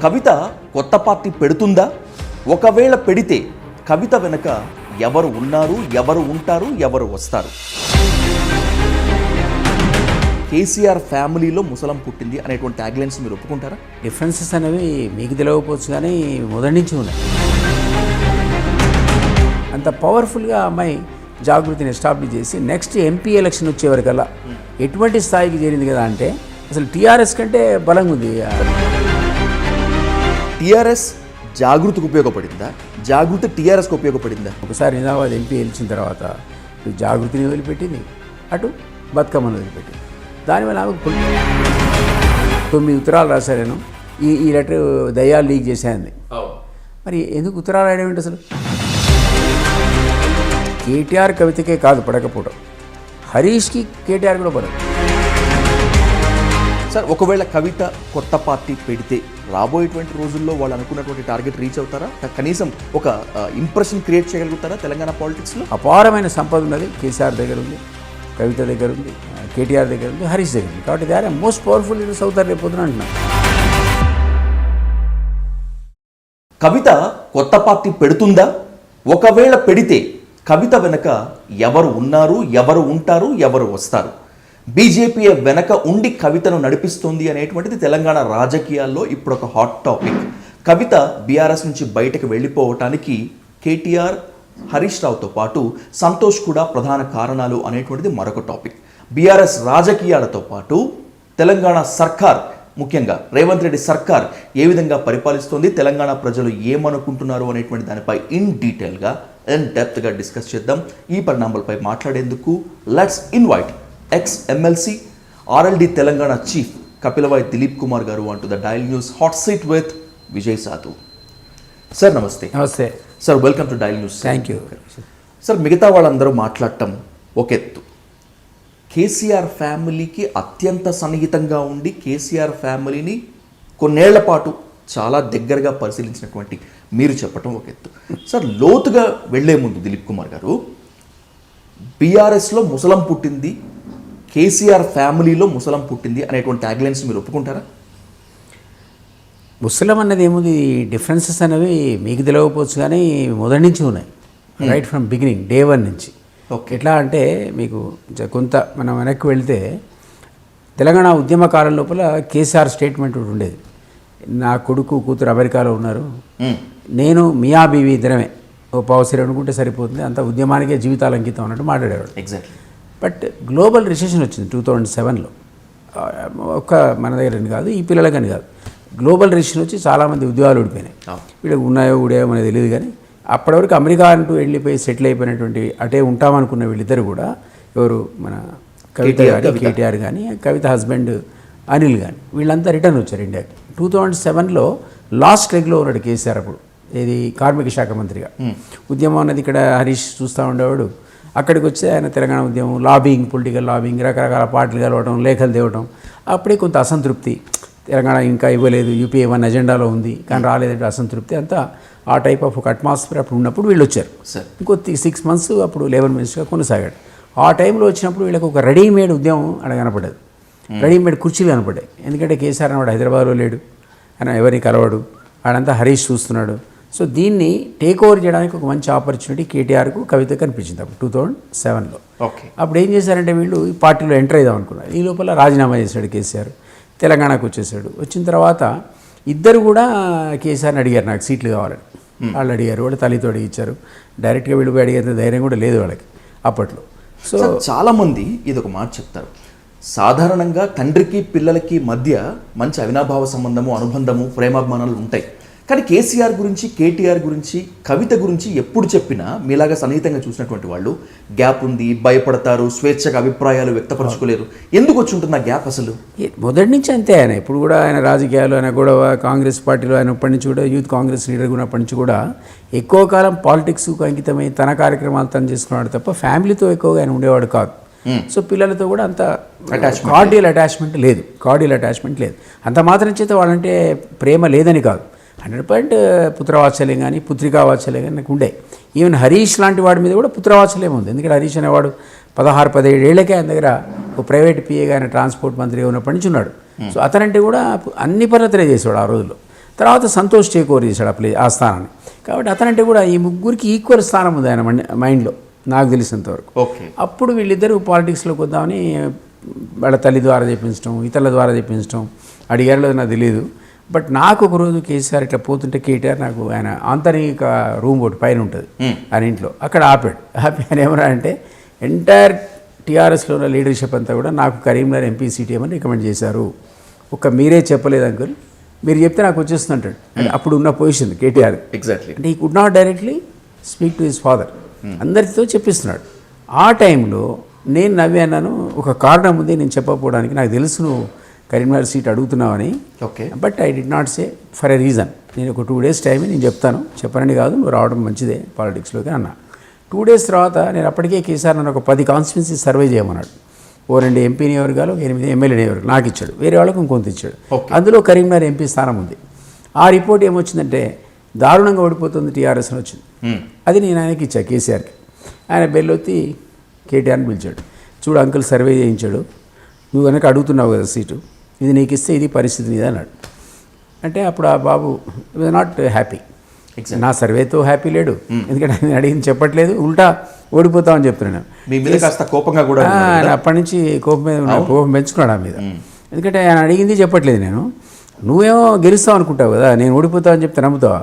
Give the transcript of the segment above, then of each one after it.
కవిత కొత్త పార్టీ పెడుతుందా? ఒకవేళ పెడితే కవిత వెనుక ఎవరు ఉన్నారు, ఎవరు ఉంటారు, ఎవరు వస్తారు? కేసీఆర్ ఫ్యామిలీలో ముసలం పుట్టింది అనేటువంటి ట్యాగ్లైన్స్ మీరు ఒప్పుకుంటారా? డిఫరెన్సెస్ అనేవి మీకు తెలియకపోవచ్చు కానీ మొదటి నుంచి ఉన్నాయి. అంత పవర్ఫుల్గా అమ్మాయి జాగృతిని ఎస్టాబ్లిష్ చేసి నెక్స్ట్ ఎంపీ ఎలక్షన్ వచ్చేవరకల్లా ఎటువంటి స్థాయికి చేరింది కదా అంటే అసలు టీఆర్ఎస్ కంటే బలంగా ఉంది. టీఆర్ఎస్ జాగృతికి ఉపయోగపడిందా? జాగృతి టీఆర్ఎస్కి ఉపయోగపడిందా? ఒకసారి నిజామాబాద్ ఎంపీ గెలిచిన తర్వాత ఇటు జాగృతిని వదిలిపెట్టింది, అటు బతుకమ్మను వదిలిపెట్టింది. దానివల్ల ఆమెకు 9 ఉత్తరాలు రాశాను నేను. ఈ లెటర్ దయ్యాలు లీక్ చేశాను. మరి ఎందుకు ఉత్తరాలు రాయడం ఏంటి అసలు? కేటీఆర్ కవితకే కాదు పడకపోవడం, హరీష్కి కేటీఆర్ కూడా పడదు. సార్, ఒకవేళ కవిత కొత్త పార్టీ పెడితే రాబోయేటువంటి రోజుల్లో వాళ్ళు అనుకున్నటువంటి టార్గెట్ రీచ్ అవుతారా? కనీసం ఒక ఇంప్రెషన్ క్రియేట్ చేయగలుగుతారా తెలంగాణ పాలిటిక్స్లో? అపారమైన సంపద ఉన్నది. కేసీఆర్ దగ్గర ఉంది, కవిత దగ్గర ఉంది, కేటీఆర్ దగ్గర ఉంది, హరీష్ దగ్గర ఉంది. కాబట్టి they are most powerful leaders అవుతారు రేపొద్దున అంటున్నాను. కవిత కొత్త పార్టీ పెడుతుందా? ఒకవేళ పెడితే కవిత వెనక ఎవరు ఉన్నారు, ఎవరు ఉంటారు, ఎవరు వస్తారు? బీజేపీ వెనక ఉండి కవితను నడిపిస్తుంది అనేటువంటిది తెలంగాణ రాజకీయాల్లో ఇప్పుడు ఒక హాట్ టాపిక్. కవిత బీఆర్ఎస్ నుంచి బయటకు వెళ్ళిపోవటానికి కేటీఆర్, హరీష్ రావుతో పాటు సంతోష్ కూడా ప్రధాన కారణాలు అనేటువంటిది మరొక టాపిక్. బీఆర్ఎస్ రాజకీయాలతో పాటు తెలంగాణ సర్కార్, ముఖ్యంగా రేవంత్ రెడ్డి సర్కార్ ఏ విధంగా పరిపాలిస్తుంది, తెలంగాణ ప్రజలు ఏమనుకుంటున్నారు అనేటువంటి దానిపై ఇన్ డీటెయిల్గా, ఇన్ డెప్త్గా డిస్కస్ చేద్దాం. ఈ పరిణామాలపై మాట్లాడేందుకు let's invite X MLC, RLD Telangana chief Kapilavai Dilip Kumar గారు అంటూ the dial news hot seat with Vijay సాధు. సార్ నమస్తే. నమస్తే sir, welcome to dial news. Thank you. Sir, మిగతా వాళ్ళందరూ మాట్లాడటం ఒక ఎత్తు, కేసీఆర్ ఫ్యామిలీకి అత్యంత సన్నిహితంగా ఉండి కేసీఆర్ ఫ్యామిలీని కొన్నేళ్ల పాటు చాలా దగ్గరగా పరిశీలించినటువంటి మీరు చెప్పటం ఒక ఎత్తు. సార్, లోతుగా వెళ్లే ముందు దిలీప్ కుమార్ గారు, బీఆర్ఎస్లో ముసలం పుట్టింది, కేసీఆర్ ఫ్యామిలీలో ముసలం పుట్టింది అనేటువంటి ట్యాగ్లైన్స్ మీరు ఒప్పుకుంటారా? ముస్లిం అన్నది ఏముంది, డిఫరెన్సెస్ అనేవి మీకు తెలియకపోవచ్చు కానీ మొదటి నుంచి ఉన్నాయి. రైట్ ఫ్రమ్ బిగినింగ్, డే 1 నుంచి. ఎట్లా అంటే మీకు కొంత మనం వెనక్కి వెళ్తే తెలంగాణ ఉద్యమ కాలం లోపల కేసీఆర్ స్టేట్మెంట్ ఒకటి ఉండేది. నా కొడుకు కూతురు అమెరికాలో ఉన్నారు, నేను మియా బీవీ ఇద్దరమే ఓ పావుసరి అనుకుంటే సరిపోతుంది, అంత ఉద్యమానికే జీవితాలు అంకితం అన్నట్టు మాట్లాడేవాడు. ఎగ్జాక్ట్లీ. బట్ గ్లోబల్ రిసెషన్ వచ్చింది 2007లో. ఒక్క మన దగ్గర కాదు, ఈ పిల్లలకని కాదు, గ్లోబల్ రిసెషన్ వచ్చి చాలామంది ఉద్యోగాలు ఊడిపోయినాయి. వీళ్ళకి ఉన్నాయో ఊడాయో మనకు తెలియదు కానీ అప్పటి వరకు అమెరికా అంటూ వెళ్ళిపోయి సెటిల్ అయిపోయినటువంటి, అటే ఉంటామనుకున్న వీళ్ళిద్దరు కూడా, ఎవరు మన కవిత కానీ కేటీఆర్ కానీ కవిత హస్బెండ్ అనిల్ కానీ, వీళ్ళంతా రిటర్న్ వచ్చారు ఇండియాకి. 2007లో లాస్ట్ లెగ్లో ఉన్నాడు కేసీఆర్. అప్పుడు ఇది కార్మిక శాఖ మంత్రిగా. ఉద్యమం అన్నది ఇక్కడ హరీష్ చూస్తూ ఉండేవాడు. అక్కడికి వచ్చి ఆయన తెలంగాణ ఉద్యమం, లాబింగ్, పొలిటికల్ లాబింగ్, రకరకాల పార్టీలు కలవడం, లేఖలు తేవడం. అప్పుడే కొంత అసంతృప్తి, తెలంగాణ ఇంకా ఇవ్వలేదు, యూపీఏ 1 అజెండాలో ఉంది కానీ రాలేదంటే అసంతృప్తి, అంతా ఆ టైప్ ఆఫ్ ఒక అట్మాస్ఫియర్ అప్పుడు ఉన్నప్పుడు వీళ్ళు వచ్చారు. ఇంకో 6 months అప్పుడు లేబర్ మినిస్టర్గా కొనసాగాడు. ఆ టైంలో వచ్చినప్పుడు వీళ్ళకి ఒక రెడీమేడ్ ఉద్యమం అక్కడ కనపడ్డది, రెడీమేడ్ కుర్చీలు కనపడ్డాయి. ఎందుకంటే కేసీఆర్ అన్నాడు హైదరాబాద్లో లేడు, ఆయన ఎవరిని కలవడు, ఆడంతా హరీష్ చూస్తున్నాడు. సో దీన్ని టేక్ ఓవర్ చేయడానికి ఒక మంచి ఆపర్చునిటీ కేటీఆర్కు కవిత కనిపించింది అప్పుడు 2007లో. అప్పుడు ఏం చేశారంటే వీళ్ళు ఈ పార్టీలో ఎంటర్ అయిదాం అనుకున్నారు. ఈ లోపల రాజీనామా చేశాడు కేసీఆర్, తెలంగాణకు వచ్చేసాడు. వచ్చిన తర్వాత ఇద్దరు కూడా కేసీఆర్ని అడిగారు, నాకు సీట్లు కావాలని. వాళ్ళు అడిగారు, వాళ్ళు తల్లితో అడిగించారు. డైరెక్ట్గా వీళ్ళు అడిగేంత ధైర్యం కూడా లేదు వాళ్ళకి అప్పట్లో. సో చాలామంది ఇది ఒక మాట చెప్తారు, సాధారణంగా తండ్రికి పిల్లలకి మధ్య మంచి అవినాభావ సంబంధము, అనుబంధము, ప్రేమాభిమానాలు ఉంటాయి. కానీ కేసీఆర్ గురించి, కేటీఆర్ గురించి, కవిత గురించి ఎప్పుడు చెప్పినా మీలాగా సన్నిహితంగా చూసినటువంటి వాళ్ళు గ్యాప్ ఉంది, భయపడతారు, స్వేచ్ఛగా అభిప్రాయాలు వ్యక్తపరచుకోలేరు. ఎందుకు వచ్చి ఉంటుంది ఆ గ్యాప్ అసలు? మొదటి నుంచి అంతే. ఆయన ఇప్పుడు కూడా ఆయన రాజకీయాలు, ఆయన గొడవ, కాంగ్రెస్ పార్టీలో ఆయన అప్పటి నుంచి కూడా యూత్ కాంగ్రెస్ లీడర్ ఉన్నప్పటి నుంచి కూడా ఎక్కువ కాలం పాలిటిక్స్కు అంకితమై తన కార్యక్రమాలు తను చేసుకున్నాడు తప్ప ఫ్యామిలీతో ఎక్కువగా ఆయన ఉండేవాడు కాదు. సో పిల్లలతో కూడా అంత కార్డియల్ అటాచ్మెంట్ లేదు. అంత మాత్రం చేత వాళ్ళంటే ప్రేమ లేదని కాదు, 100% పుత్రవాత్సల్యం కానీ పుత్రికా వాత్సల్యం కానీ నాకు ఉండే. ఈవెన్ హరీష్ లాంటి వాడి మీద కూడా పుత్రవాత్సల్యం ఉంది. ఎందుకంటే హరీష్ అనేవాడు 16-17 ఏళ్లకే ఆయన దగ్గర ఒక ప్రైవేట్ పిఏగా ఆయన ట్రాన్స్పోర్ట్ మంత్రిగా ఉన్నప్పటి నుంచి ఉన్నాడు. సో అతనంటే కూడా అన్ని పనులు అతనే చేసేవాడు ఆ రోజుల్లో. తర్వాత సంతోష్ టేక్ ఓవర్ చేశాడు ఆ స్థానాన్ని. కాబట్టి అతనంటే కూడా ఈ ముగ్గురికి ఈక్వల్ స్థానం ఉంది ఆయన మైండ్లో నాకు తెలిసినంతవరకు. ఓకే. అప్పుడు వీళ్ళిద్దరూ పాలిటిక్స్లోకి వద్దామని వాళ్ళ తల్లి ద్వారా చెప్పించడం, ఇతరుల ద్వారా చెప్పించడం అడిగారో నాకు తెలియదు. బట్ నాకు ఒకరోజు కేసీఆర్ ఇట్లా పోతుంటే కేటీఆర్ నాకు ఆయన ఆంతరిక రూమ్ ఒకటి పైన ఉంటుంది ఆయన ఇంట్లో, అక్కడ ఆపాడు. ఆయన ఏమన్నా అంటే ఎంటైర్ టీఆర్ఎస్లో ఉన్న లీడర్షిప్ అంతా కూడా నాకు కరీంనగర్ ఎంపీ సీట్ ఏమని రికమెండ్ చేశారు, ఒక్క మీరే చెప్పలేదు అంకుల్, మీరు చెప్తే నాకు వచ్చేస్తుంది అంటాడు. అంటే అప్పుడు ఉన్న పొజిషన్ కేటీఆర్ ఎగ్జాక్ట్లీ. అంటే ఈ could not directly speak to his father, అందరితో చెప్పిస్తున్నాడు. ఆ టైంలో నేను నవ్వాను, ఒక కారణం ఉంది నేను చెప్పకపోవడానికి, నాకు తెలుసు నువ్వు కరీంనగర్ సీట్ అడుగుతున్నావని. Okay. But I did not say for a reason, నేను ఒక 2 days టైం నేను చెప్తాను, చెప్పనని కాదు, నువ్వు రావడం మంచిదే పాలిటిక్స్లోకి అన్నా. 2 days తర్వాత నేను అప్పటికే కేసీఆర్ నన్ను ఒక 10 కాన్స్టిట్యున్సీ సర్వే చేయమన్నాడు. ఓ 2 ఎంపీ నియోజకవర్గాలు, 8 ఎమ్మెల్యే నియోజకవర్గాలు నాకు ఇచ్చాడు, వేరే వాళ్ళకు ఇంకొంత ఇచ్చాడు. అందులో కరీంనగర్ ఎంపీ స్థానం ఉంది. ఆ రిపోర్ట్ ఏమొచ్చిందంటే దారుణంగా ఓడిపోతుంది టీఆర్ఎస్ అని వచ్చింది. అది నేను ఆయనకి ఇచ్చా కేసీఆర్కి. ఆయన బెల్లొత్తి కేటీఆర్ని పిలిచాడు, చూడు అంకుల్ సర్వే చేయించాడు, నువ్వు కనుక అడుగుతున్నావు కదా సీటు, ఇది నీకు ఇస్తే ఇది పరిస్థితి నీది అన్నాడు. అంటే అప్పుడు ఆ బాబు వాజ్ నాట్ హ్యాపీ. నా సర్వేతో హ్యాపీ లేడు, ఎందుకంటే నేను అడిగింది చెప్పట్లేదు, ఉల్టా ఓడిపోతామని చెప్తున్నాను. మీ మీద కాస్త కోపంగా కూడా ఆయన అప్పటి నుంచి కోపం పెంచుకున్నాడు ఆ మీద, ఎందుకంటే ఆయన అడిగింది చెప్పట్లేదు. నేను నువ్వేమో గెలుస్తావు అనుకుంటావు కదా, నేను ఓడిపోతావు అని చెప్తే నమ్ముతావా?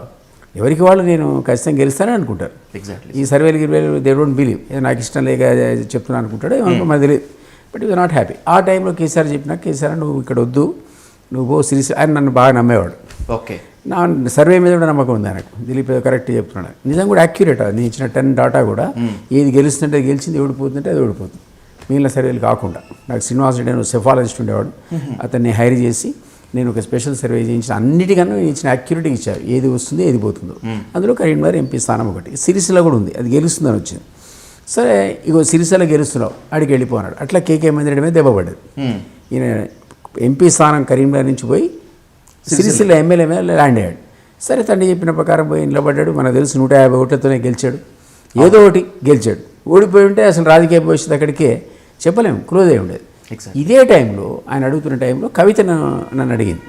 ఎవరికి వాళ్ళు నేను ఖచ్చితంగా గెలుస్తానని అనుకుంటారు. ఎగ్జాక్ట్లీ. ఈ సర్వేలు దే డోంట్ బిలీవ్, నాకు ఇష్టం లేక చెప్తున్నాను అనుకుంటాడు, ఏమనుకో మనకు తెలియదు. బట్ ఇది నాట్ హ్యాపీ. ఆ టైంలో కేసీఆర్ చెప్పినా, కేసీఆర్ నువ్వు ఇక్కడ వద్దు, నువ్వు సిరీస్, ఆయన నన్ను బాగా నమ్మేవాడు. ఓకే. నా సర్వే మీద కూడా నమ్మకం ఉంది ఆయనకు, దిలీప్ కరెక్ట్ చెప్తున్నాడు, నిజం కూడా యాక్యురేట్. నేను ఇచ్చిన 10 డాటా కూడా ఏది గెలుస్తుంటే గెలిచింది, ఓడిపోతుంటే అది ఓడిపోతుంది, మిగిలిన సర్వేలు కాకుండా. నాకు శ్రీనివాస్ రెడ్డి అని సెఫాలజిస్ట్ ఉండేవాడు, అతన్ని హైర్ చేసి నేను ఒక స్పెషల్ సర్వే చేయించిన, అన్నిటికన్నా నేను ఇచ్చిన యాక్యురేట్గా ఇచ్చారు, ఏది వస్తుంది ఏది పోతుందో. అందులో కరీంనగర్ ఎంపీ స్థానం ఒకటి, సిరిసిల్ల కూడా ఉంది, అది గెలుస్తుందని వచ్చింది. సరే ఇగో సిరిసిల్ల గెలుస్తున్నావు, అడిగి వెళ్ళిపోన్నాడు. అట్లా కేకే మహేందర్ మీద దెబ్బపడ్డది. ఈయన ఎంపీ స్థానం కరీంనగర్ నుంచి పోయి సిరిసిల్ల ఎమ్మెల్యే మీద ల్యాండ్ అయ్యాడు. సరే తండ్రి చెప్పిన ప్రకారం పోయి నిలబడ్డాడు. మనకు తెలుసు 150 ఓట్లతోనే గెలిచాడు, ఏదో ఒకటి గెలిచాడు. ఓడిపోయి ఉంటే అసలు రాజకీయ భవిష్యత్తు అక్కడికే చెప్పలేము, క్లోజ్ అయి ఉండేది. ఇదే టైంలో ఆయన అడుగుతున్న టైంలో కవిత నన్ను అడిగింది,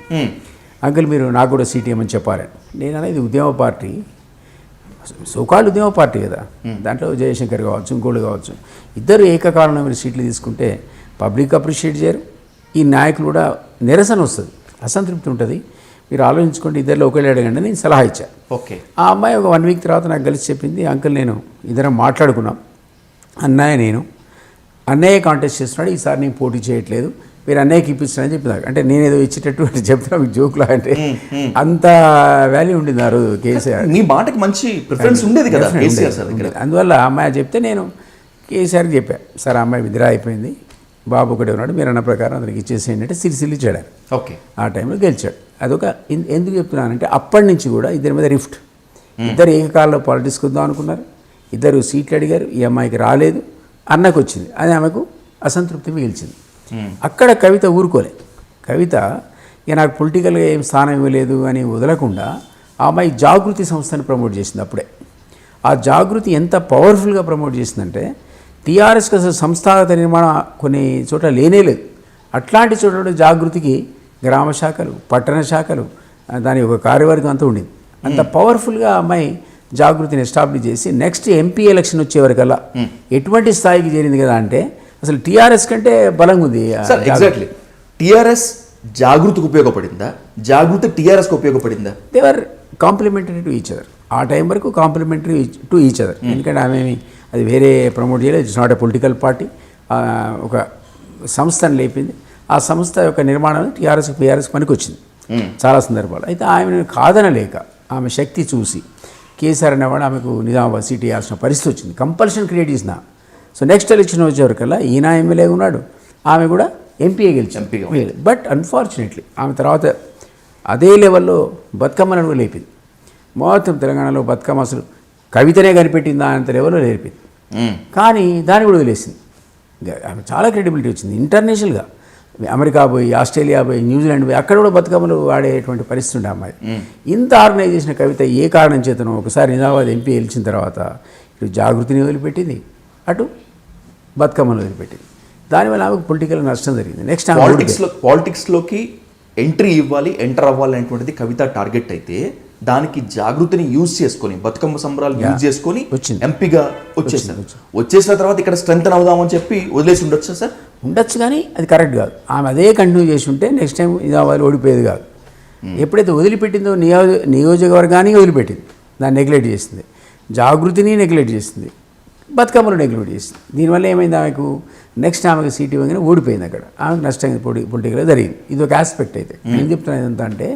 అంకుల్ మీరు నాకు కూడా సీట్ ఇవ్వమని చెప్పారని. నేను అనేది ఉద్యమ పార్టీ, సోకాళ్ళు ఉద్యమ పార్టీ కదా, దాంట్లో జయశంకర్ కావచ్చు, ఇంకోళ్ళు కావచ్చు, ఇద్దరు ఏకకాలంలో మీరు సీట్లు తీసుకుంటే పబ్లిక్ అప్రిషియేట్ చేయరు, ఈ నాయకులు కూడా నిరసన వస్తుంది, అసంతృప్తి ఉంటుంది, మీరు ఆలోచించుకోండి, ఇద్దరిలో ఒకళ్ళు అడగండి నేను సలహా ఇచ్చాను. ఓకే. ఆ అమ్మాయి ఒక 1 week తర్వాత నాకు కలిసి చెప్పింది, అంకుల్ నేను ఇద్దరం మాట్లాడుకున్నాం, అన్నయ్య కాంటెస్ట్ చేస్తున్నాడు, ఈసారి నేను పోటీ చేయట్లేదు, మీరు అన్నయ్యకి ఇప్పిస్తున్నానని చెప్పినారు. అంటే నేనేదో ఇచ్చేటట్టు అంటే చెప్తున్నా మీకు జోక్లా, అంటే అంత వాల్యూ ఉండింది ఆ రోజు కేసీఆర్. మీ మాటకి మంచి ప్రిఫరెన్స్ ఉండేది కదా కేసీఆర్ సార్ దగ్గర. అందువల్ల ఆ అమ్మాయి చెప్తే నేను కేసీఆర్కి చెప్పాను, సార్ ఆ అమ్మాయి విద్రా అయిపోయింది, బాబు ఒకటే ఉన్నాడు, మీరు అన్న ప్రకారం అతనికి ఇచ్చేసేయండి అంటే సిరిసిల్లు ఇచ్చాడు. ఓకే. ఆ టైంలో గెలిచాడు. అదొక ఎందుకు చెప్తున్నానంటే అప్పటి నుంచి కూడా ఇద్దరి మీద రిఫ్ట్, ఇద్దరు ఏకకాలంలో పాలిటిక్స్కి వద్దాం అనుకున్నారు, ఇద్దరు సీట్లు అడిగారు, ఈ అమ్మాయికి రాలేదు, అన్నకు వచ్చింది, అది ఆమెకు అసంతృప్తి మిగిల్చింది. అక్కడ కవిత ఊరుకోలే. కవిత ఇక నాకు పొలిటికల్గా ఏం స్థానం ఇవ్వలేదు అని వదలకుండా ఆ అమ్మాయి జాగృతి సంస్థని ప్రమోట్ చేసింది. అప్పుడే ఆ జాగృతి ఎంత పవర్ఫుల్గా ప్రమోట్ చేసిందంటే టీఆర్ఎస్కి అసలు సంస్థాగత నిర్మాణం కొన్ని చోట్ల లేనేలేదు, అట్లాంటి చోట్ల జాగృతికి గ్రామ శాఖలు, పట్టణ శాఖలు, దాని ఒక కార్యవర్గం అంతా ఉండింది. అంత పవర్ఫుల్గా అమ్మాయి జాగృతిని ఎస్టాబ్లిష్ చేసి నెక్స్ట్ ఎంపీ ఎలక్షన్ వచ్చేవరకల్లా ఎటువంటి స్థాయికి చేరింది కదా అంటే అసలు టీఆర్ఎస్ కంటే బలంగా ఉంది. ఎగ్జాక్ట్లీ. టీఆర్ఎస్ జాగృతికి ఉపయోగపడిందా, జాగృతి టీఆర్ఎస్కి ఉపయోగపడిందా? దేవర్ కాంప్లిమెంటరీ టు ఈచ్ అదర్. ఆ టైం వరకు కాంప్లిమెంటరీ టు ఈచ్ అదర్. ఎందుకంటే ఆమె అది వేరే ప్రమోట్ చేయలేదు, it's not a political party, ఒక సంస్థను లేపింది. ఆ సంస్థ యొక్క నిర్మాణం టీఆర్ఎస్కి పీఆర్ఎస్కి పనికి వచ్చింది చాలా సందర్భాలు. అయితే ఆమెను కాదనలేక ఆమె శక్తి చూసి కేసీఆర్ అనేవాడు ఆమెకు నిజామాబాద్ సీట్ ఇవ్వాల్సిన పరిస్థితి వచ్చింది, కంపల్షన్ క్రియేట్ చేసిన. సో నెక్స్ట్ ఎలక్షన్ వచ్చేవరకల్లా ఈయన ఎమ్మెల్యే ఉన్నాడు, ఆమె కూడా ఎంపీఏ గెలిచింది. బట్ అన్ఫార్చునేట్లీ ఆమె తర్వాత అదే లెవెల్లో బతుకమ్మను కూడా లేపింది. మొత్తం తెలంగాణలో బతుకమ్మ అసలు కవితనే కనిపెట్టిందా అంత లెవెల్లో లేపింది. కానీ దాన్ని కూడా వదిలేసింది. ఆమె చాలా క్రెడిబిలిటీ వచ్చింది ఇంటర్నేషనల్గా. అమెరికా పోయి, ఆస్ట్రేలియా పోయి, న్యూజిలాండ్ పోయి అక్కడ కూడా బతుకమ్మలు ఆడేటువంటి పరిస్థితి ఉండే అమ్మాయి. ఇంత ఆర్గనైజ్ చేసిన కవిత ఏ కారణం చేతనో ఒకసారి నిజామాబాద్ ఎంపీ గెలిచిన తర్వాత ఇటు జాగృతిని వదిలిపెట్టింది, అటు బతుకమ్మను వదిలిపెట్టింది. దానివల్ల ఆమెకు పొలిటికల్ నష్టం జరిగింది. నెక్స్ట్ పాలిటిక్స్లోకి ఎంట్రీ ఇవ్వాలి, ఎంటర్ అవ్వాలి అనేటువంటిది కవిత టార్గెట్ అయితే దానికి జాగృతిని యూజ్ చేసుకొని బతుకమ్మ సంబరాలు యూజ్ చేసుకొని వచ్చింది. ఎంపీగా వచ్చేసారు. వచ్చేసిన తర్వాత ఇక్కడ స్ట్రెంగ్ అవుదామని చెప్పి వదిలేసి ఉండొచ్చా సార్? ఉండొచ్చు, కానీ అది కరెక్ట్ కాదు. ఆమె అదే కంటిన్యూ చేసి ఉంటే నెక్స్ట్ టైం ఇది అవ్వాలి, ఓడిపోయేది కాదు. ఎప్పుడైతే వదిలిపెట్టిందో నియోజకవర్గాన్ని వదిలిపెట్టింది, దాన్ని నెగ్లెక్ట్ చేసింది, జాగృతిని నెగ్లెక్ట్ చేసింది, బతుకమ్మలు నెగ్లెక్ట్ చేసింది. దీనివల్ల ఏమైంది, ఆమెకు నెక్స్ట్ ఆమెకు సీట్ ఇవ్వగానే ఓడిపోయింది. అక్కడ ఆమెకు నష్టం పొలిటికల్గా జరిగింది. ఇది ఒక ఆస్పెక్ట్. అయితే నేను చెప్తున్నాను ఎంత అంటే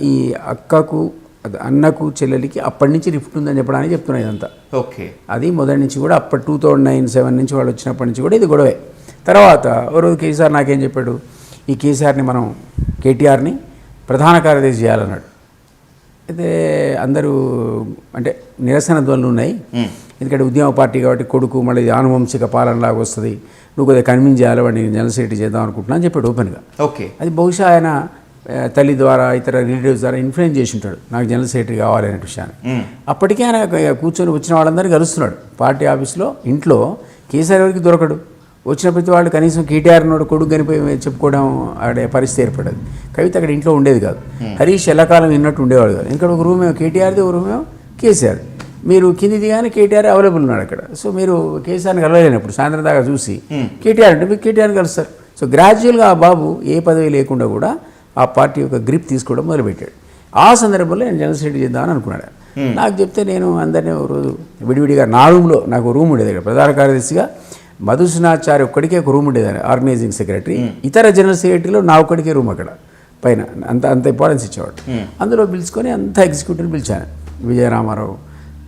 ఈ అక్కకు అన్నకు చెల్లెలికి అప్పటి నుంచి రిఫ్ట్ ఉందని చెప్పడానికి చెప్తున్నాను ఇదంతా. ఓకే, అది మొదటి నుంచి కూడా అప్పటి 2009-7 నుంచి వాళ్ళు వచ్చినప్పటి నుంచి కూడా ఇది గొడవే. తర్వాత ఓ రోజు కేసీఆర్ నాకేం చెప్పాడు, ఈ కేటీఆర్ని ప్రధాన కార్యదర్శి చేయాలన్నాడు. అయితే అందరూ అంటే నిరసన ధ్వనులు ఉన్నాయి, ఎందుకంటే ఉద్యమ పార్టీ కాబట్టి కొడుకు మళ్ళీ ఆనువంశిక పాలనలాగా వస్తుంది, నువ్వు కొద్దిగా కన్విన్స్ చేయాలి వాడిని జనరల్ సెక్రటరీ చేద్దాం అనుకుంటున్నా అని చెప్పాడు ఓపెన్గా. ఓకే, అది బహుశా ఆయన తల్లి ద్వారా ఇతర రిలేటివ్స్ ద్వారా ఇన్ఫ్లుయెన్స్ చేసి ఉంటాడు, నాకు జనరల్ సెక్రటరీ కావాలి అనే విషయాన్ని. అప్పటికే ఆయన కూర్చొని వచ్చిన వాళ్ళందరినీ కలుస్తున్నాడు పార్టీ ఆఫీస్లో. ఇంట్లో కేసీఆర్ ఎవరికి దొరకడు, వచ్చిన ప్రతి వాళ్ళు కనీసం కేటీఆర్ నోడు కొడుకు కనిపోయి చెప్పుకోవడం ఆడే పరిస్థితి ఏర్పడదు. కవిత అక్కడ ఇంట్లో ఉండేది కాదు, హరీష్ ఎల్లకాలం విన్నట్టు ఉండేవాడు కాదు. ఇక్కడ ఒక రూమ్ ఏమో కేటీఆర్ది, ఒక రూమ్ ఏమో కేసీఆర్. మీరు కింది దిగానే కేటీఆర్ అవైలబుల్ ఉన్నాడు అక్కడ. సో మీరు కేసీఆర్ని కలవలేనప్పుడు సాయంత్రం దాకా చూసి కేటీఆర్ అంటే మీరు కేటీఆర్ని కలుస్తారు. సో గ్రాడ్యువల్గా ఆ బాబు ఏ పదవి లేకుండా కూడా ఆ పార్టీ యొక్క గ్రిప్ తీసుకోవడం మొదలుపెట్టాడు. ఆ సందర్భంలో నేను జనరల్ సెక్రటరీ చేద్దామని అనుకున్నాడు. నాకు చెప్తే నేను అందరినీ ఒక రోజు విడివిడిగా నా రూమ్లో, నాకు రూమ్ ఉండేది ఇక్కడ ప్రధాన కార్యదర్శిగా మధుసూనాచారి ఒక్కడికే ఒక రూమ్ ఉండేది, ఆర్గనైజింగ్ సెక్రటరీ. ఇతర జనరల్ సెక్రటరీలో నా ఒక్కడికే రూమ్ అక్కడ పైన, అంత ఇంపార్టెన్స్ ఇచ్చేవాడు. అందులో పిలుచుకొని అంత ఎగ్జిక్యూటివ్ని పిలిచాను. విజయరామారావు,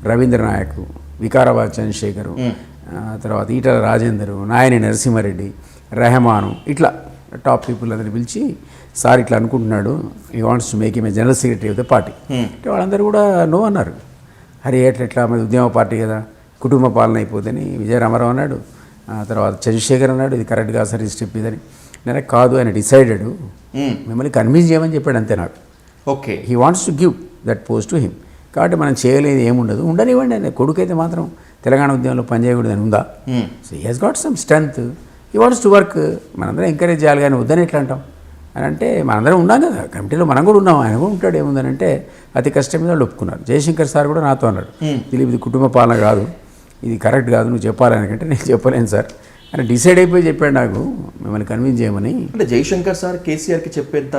రవీంద్ర నాయక్, వికారాబాద్ చంద్రశేఖరు, తర్వాత ఈటల రాజేందరు, నాయని నరసింహారెడ్డి, రెహమాను, ఇట్లా టాప్ పీపుల్ అందరిని పిలిచి సార్ ఇట్లా అనుకుంటున్నాడు, ఈ wants to make him a general secretary of the party అంటే వాళ్ళందరూ కూడా నో అన్నారు. అరే ఎట్లా మరి ఉద్యమ పార్టీ కదా, కుటుంబ పాలన అయిపోతుందని విజయరామారావు అన్నాడు. తర్వాత చంద్రశేఖర్ అన్నాడు ఇది కరెక్ట్ కాదు సార్, ఈ స్టెప్ ఇదని. నేను కాదు, ఆయన డిసైడెడ్, మిమ్మల్ని కన్విన్స్ చేయమని చెప్పాడు అంతే నాకు. Okay, he wants to give that post to him. కాబట్టి మనం చేయలేదు ఏముండదు, ఉండనివ్వండి. ఆయన కొడుకు అయితే మాత్రం తెలంగాణ ఉద్యమంలో పనిచేయకూడదని ఉందా? So he has got some strength, he wants to work. మనందరం ఎంకరేజ్ చేయాలి, కానీ వద్దని ఎట్లా అంటాం అని అంటే మనందరం ఉన్నాం కదా కమిటీలో, మనం కూడా ఉన్నాం, ఆయన కూడా ఉంటాడు. ఏముందని అంటే అతి కష్టం మీద వాళ్ళు ఒప్పుకున్నారు. జయశంకర్ సార్ కూడా నాతో అన్నాడు, దిలీప్ ఇది కుటుంబ పాలన కాదు, ఇది కరెక్ట్ కాదు, నువ్వు చెప్పాలనికంటే నేను చెప్పలేను సార్ అని డిసైడ్ అయిపోయి చెప్పాడు నాకు, మిమ్మల్ని కన్విన్స్ చేయమని. అంటే జయశంకర్ సార్ కేసీఆర్కి చెప్పేంత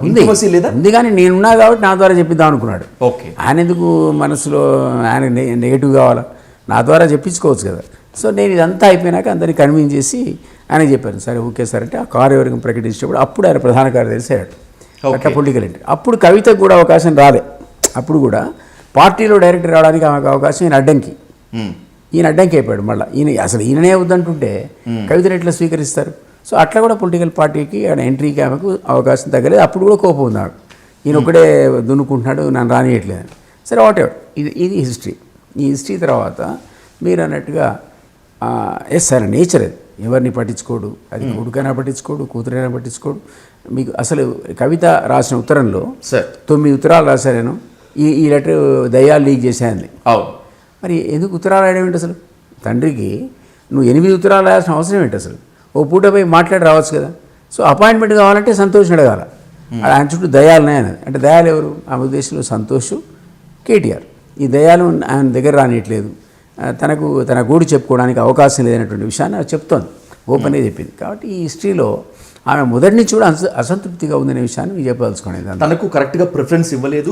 ఇంటిమసీ లేదా? ఉంది, కానీ నేనున్నా కాబట్టి నా ద్వారా చెప్పిద్దాం అనుకున్నాడు. ఓకే, ఆయన ఎందుకు మనసులో ఆయన నెగిటివ్ కావాలా, నా ద్వారా చెప్పించుకోవచ్చు కదా. సో నేను ఇదంతా అయిపోయినాక అందరినీ కన్విన్స్ చేసి ఆయన చెప్పాను, సరే ఓకే సార్ అంటే ఆ కార్యవర్గం ప్రకటించినప్పుడు అప్పుడు ఆయన ప్రధాన కార్యదర్శి అయ్యాడు. అట్లా పొలిటికల్ ఎంట్రీ. అప్పుడు కవితకు కూడా అవకాశం రాలే. అప్పుడు కూడా పార్టీలో డైరెక్టర్ రావడానికి ఆమెకు అవకాశం ఈయన అడ్డంకి అయిపోయాడు. మళ్ళీ ఈయననే వద్దంటుంటే కవితను ఎట్లా స్వీకరిస్తారు? సో అట్లా కూడా పొలిటికల్ పార్టీకి ఆయన ఎంట్రీకి ఆమెకు అవకాశం తగ్గలేదు. అప్పుడు కూడా కోపం ఉంది ఆమెకు, ఈయన ఒకడే దున్నుకుంటున్నాడు నన్ను రానియట్లేదు. సరే వాట్ ఎవర్, ఇది హిస్టరీ. ఈ హిస్టరీ తర్వాత మీరు అన్నట్టుగా ఎస్ ఆయన నేచర్ అది, ఎవరిని పట్టించుకోడు, అది కొడుకైనా పట్టించుకోడు, కూతురైనా పట్టించుకోడు. మీకు అసలు కవిత రాసిన ఉత్తరంలో 9 ఉత్తరాలు రాశాను నేను. ఈ లెటర్ దయ్యాలు లీక్ చేశాను. మరి ఎందుకు ఉత్తరాలు రాయడం ఏంటి అసలు? తండ్రికి నువ్వు 8 ఉత్తరాలు రాయాల్సిన అవసరం ఏంటి అసలు? ఓ పూట పోయి మాట్లాడి రావచ్చు కదా. సో అపాయింట్మెంట్ కావాలంటే సంతోష్ అడగాల. ఆయన చుట్టూ దయాలున్నాయి అన్నది. అంటే దయాలు ఎవరు? ఆమె ఉద్దేశంలో సంతోష్, కేటీఆర్. ఈ దయాలు ఆయన దగ్గర రానియట్లేదు, తన గూడు చెప్పుకోవడానికి అవకాశం లేదనేటువంటి విషయాన్ని చెప్తోంది, ఓపెన్గా చెప్పింది. కాబట్టి ఈ హిస్టరీలో ఆమె మొదటి నుంచి కూడా అసంతృప్తిగా ఉందనే విషయాన్ని మీరు చెప్పదలుచుకోండి. తనకు కరెక్ట్గా ప్రిఫరెన్స్ ఇవ్వలేదు,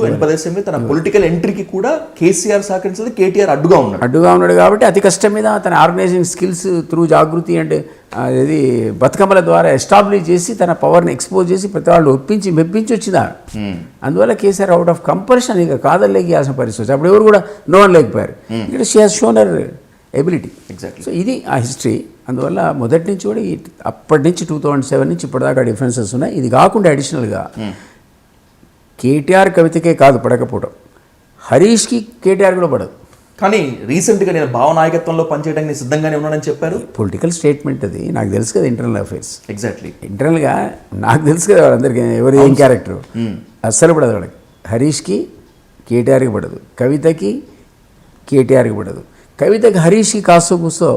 తన పొలిటికల్ ఎంట్రీకి కూడా కేసీఆర్ సహకరించలేదు, కేటీఆర్ అడ్డుగా ఉన్నాడు కాబట్టి అతి కష్టం మీద తన ఆర్గనైజింగ్ స్కిల్స్ త్రూ జాగృతి అంటే అది బతుకమ్మల ద్వారా ఎస్టాబ్లిష్ చేసి తన పవర్ని ఎక్స్పోజ్ చేసి ప్రతి వాళ్ళు మెప్పించి వచ్చిందా. అందువల్ల కేసీఆర్ అవుట్ ఆఫ్ కంపల్షన్ ఇక కాదల్లేకి ఆసిన పరిస్థితి. అప్పుడు ఎవరు కూడా నో అని లేకపోయారు. ఇక్కడ she has shown her ability. Exactly. So ఇది ఆ హిస్టరీ. అందువల్ల మొదటి నుంచి కూడా అప్పటి నుంచి 2007 నుంచి ఇప్పటిదాకా డిఫరెన్సెస్ ఉన్నాయి. ఇది కాకుండా అడిషనల్గా కేటీఆర్ కవితకే కాదు పడకపోవడం, హరీష్కి కేటీఆర్ కూడా పడదు. కానీ రీసెంట్గా నేను భావనాయకత్వంలో పనిచేయడానికి సిద్ధంగానే ఉన్నానని చెప్పారు. పొలిటికల్ స్టేట్మెంట్ అది, నాకు తెలుసు కదా ఇంటర్నల్ అఫైర్స్. ఎగ్జాక్ట్లీ. ఇంటర్నల్గా నాకు తెలుసు కదా వాళ్ళందరికీ ఎవరు ఏం క్యారెక్టర్. అస్సలు పడదు వాళ్ళకి. హరీష్కి కేటీఆర్కి పడదు, కవితకి కేటీఆర్కి పడదు. కవితకి హరీష్కి కాస్తో కూస్తో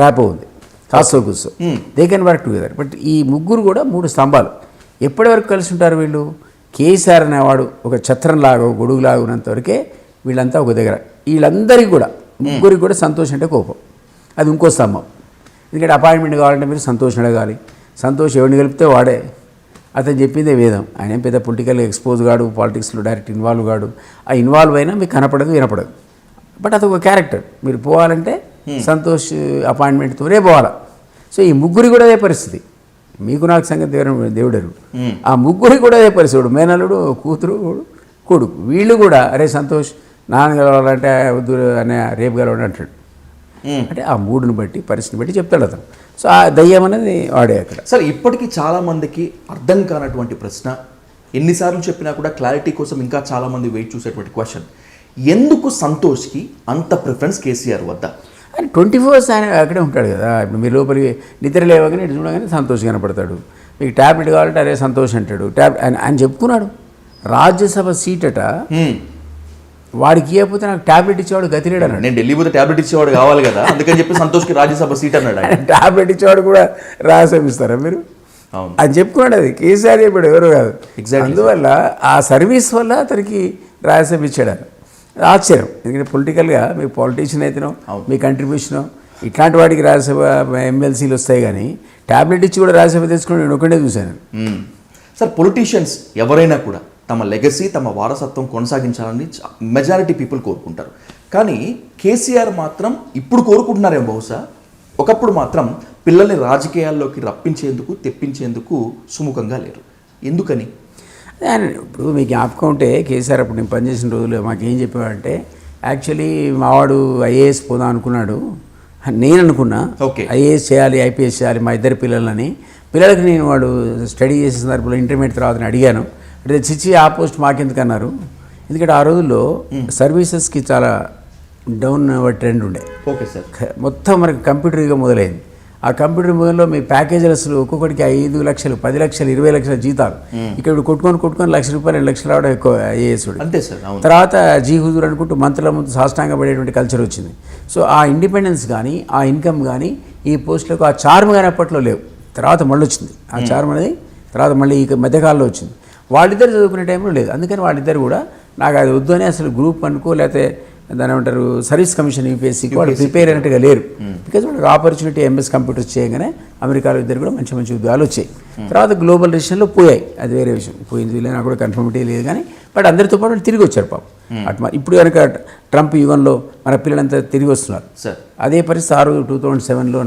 ర్యాపో ఉంది, కాస్తో కూస్తో they can work together. But ఈ ముగ్గురు కూడా 3 స్తంభాలు. ఎప్పటి వరకు కలిసి ఉంటారు వీళ్ళు? కేసీఆర్ అనేవాడు ఒక ఛత్రంలాగా ఒక గొడుగులాగా ఉన్నంత వరకే వీళ్ళంతా ఒక దగ్గర. వీళ్ళందరికీ కూడా ముగ్గురికి కూడా సంతోష్ అంటే కోపం. అది ఇంకో స్తంభం. ఎందుకంటే అపాయింట్మెంట్ కావాలంటే మీరు సంతోష్ అడగాలి. సంతోష్ ఎవరిని కలిపితే వాడే. అతను చెప్పిందే వేదం. ఆయన ఏం పెద్ద పొలిటికల్ ఎక్స్పోజ్ కాడు, పాలిటిక్స్లో డైరెక్ట్ ఇన్వాల్వ్ కాడు. ఆ ఇన్వాల్వ్ అయినా మీకు కనపడదు, వినపడదు. బట్ అదొక క్యారెక్టర్. మీరు పోవాలంటే సంతోష్ అపాయింట్మెంట్తోనే పోవాలా. సో ఈ ముగ్గురి కూడా అదే పరిస్థితి. మీకు నాకు సంగతి దేవుడరు. ఆ ముగ్గురి కూడా అదే పరిస్థితి. మేనల్లుడు, కూతురు, కొడుకు, వీళ్ళు కూడా అరే సంతోష్ నాన్న కలవాలంటే వద్దు అనే రేపు కలవాడు అంటాడు. అంటే ఆ మూడుని బట్టి పరిస్థితిని బట్టి చెప్తాడు అతను. సో ఆ దయ్యం అనేది వాడే అక్కడ. సార్ ఇప్పటికీ చాలామందికి అర్థం కానటువంటి ప్రశ్న, ఎన్నిసార్లు చెప్పినా కూడా క్లారిటీ కోసం ఇంకా చాలామంది వెయిట్ చూసేటువంటి క్వశ్చన్, ఎందుకు సంతోష్కి అంత ప్రిఫరెన్స్ కేసీఆర్ వద్ద? ఆయన 24 hours ఆయన అక్కడే ఉంటాడు కదా. ఇప్పుడు మీరు లోపలికి నిద్ర లేవగానే ఇటు చూడగానే సంతోష్ కనపడతాడు. మీకు ట్యాబ్లెట్ కావాలంటే అరే సంతోష్ అంటాడు. ఆయన చెప్పుకున్నాడు రాజ్యసభ సీట్ అట వాడికి ఇవ్వకపోతే నాకు ట్యాబ్లెట్ ఇచ్చేవాడు గతి లేడు అన్నాడు. నేను ఢిల్లీ పోతే ట్యాబ్లెట్ ఇచ్చేవాడు కావాలి కదా, అందుకని చెప్పి సంతోష్కి రాజ్యసభ సీట్ అన్నాడు. ట్యాబ్లెట్ ఇచ్చేవాడు కూడా రాజ్యసభ ఇస్తారా మీరు? అని చెప్పుకున్నాడు. అది కేసీఆర్ చెప్పాడు, ఎవరు కాదు. అందువల్ల ఆ సర్వీస్ వల్ల అతనికి రాజ్యసభ ఇచ్చాడు. ఆశ్చర్యం. ఎందుకంటే పొలిటికల్గా మీకు పాలిటీషియన్ అయితేనో మీ కంట్రిబ్యూషనో ఇట్లాంటి వాటికి రాజ్యసభ ఎమ్మెల్సీలు వస్తాయి, కానీ ట్యాబ్లెట్ ఇచ్చి కూడా రాజ్యసభ తెచ్చుకుని నేను ఒకటే చూశాను. సార్ పొలిటీషియన్స్ ఎవరైనా కూడా తమ లెగసీ, తమ వారసత్వం కొనసాగించాలని మెజారిటీ పీపుల్ కోరుకుంటారు. కానీ కేసీఆర్ మాత్రం ఇప్పుడు కోరుకుంటున్నారేమో బహుశా, ఒకప్పుడు మాత్రం పిల్లల్ని రాజకీయాల్లోకి రప్పించేందుకు, తెప్పించేందుకు సుముఖంగా లేరు. ఎందుకని? ఇప్పుడు మీకు జ్ఞాపకం ఉంటే కేసీఆర్ అప్పుడు నేను పనిచేసిన రోజులు మాకేం చెప్పేవాడంటే, యాక్చువల్లీ మావాడు ఐఏఎస్ పోదాం అనుకున్నాడు. నేను అనుకున్నా ఐఏఎస్ చేయాలి, ఐపీఎస్ చేయాలి మా ఇద్దరు పిల్లలకి నేను వాడు స్టడీ చేసే సందర్భంలో ఇంటర్మీడియట్ తర్వాత అడిగాను. అంటే చిచ్చి ఆ పోస్ట్ మాకెందుకు అన్నారు. ఎందుకంటే ఆ రోజుల్లో సర్వీసెస్కి చాలా డౌన్ ట్రెండ్ ఉండే. Okay sir. మొత్తం మనకి కంప్యూటర్గా మొదలైంది. ఆ కంప్యూటర్ మొదల్లో మీ ప్యాకేజీలు అసలు ఒక్కొక్కటికి 5 లక్షలు, 10 లక్షలు, 20 లక్షల జీతాలు. ఇక్కడ కొట్టుకొని ₹1,00,000, ₹2,00,000 రావడం ఎక్కువ ఐఏఎస్. అంతే సార్. తర్వాత జీ హుజూర్ అనుకుంటూ మంత్రుల ముందు సాష్టాంగ పడేటువంటి కల్చర్ వచ్చింది. సో ఆ ఇండిపెండెన్స్ కానీ, ఆ ఇన్కమ్ కానీ, ఈ పోస్టులకు ఆ చార్మ్ కానీ అప్పట్లో లేవు. తర్వాత మళ్ళీ వచ్చింది ఆ చార్మ్ అనేది. తర్వాత మళ్ళీ ఈ మధ్యకాలంలో వచ్చింది. వాళ్ళిద్దరు చదువుకునే టైంలో లేదు. అందుకని వాళ్ళిద్దరు కూడా నాకు అది వద్దు అని అసలు గ్రూప్ అనుకో, లేకపోతే దాని ఏమంటారు సర్వీస్ కమిషన్ యూపీఎస్సీకి వాళ్ళు ప్రిపేర్ అయినట్టుగా లేరు. బికాజ్ వాళ్ళకి ఆపర్చునిటీ ఎంఎస్ కంప్యూటర్స్ చేయగానే అమెరికాలో ఇద్దరు కూడా మంచి మంచి ఉద్యోగాలు వచ్చాయి. తర్వాత గ్లోబల్ రిజిస్ట్రేషన్లో పోయాయి, అది వేరే విషయం. పోయింది వీళ్ళని నాకు కూడా కన్ఫర్మిటీ లేదు, కానీ బట్ అందరితో పాటు వాళ్ళు తిరిగి వచ్చారు పాపం. అట్లా ఇప్పుడు కనుక ట్రంప్ యుగంలో మన పిల్లలంతా తిరిగి వస్తున్నారు. అదే పరిస్థితి 2007లో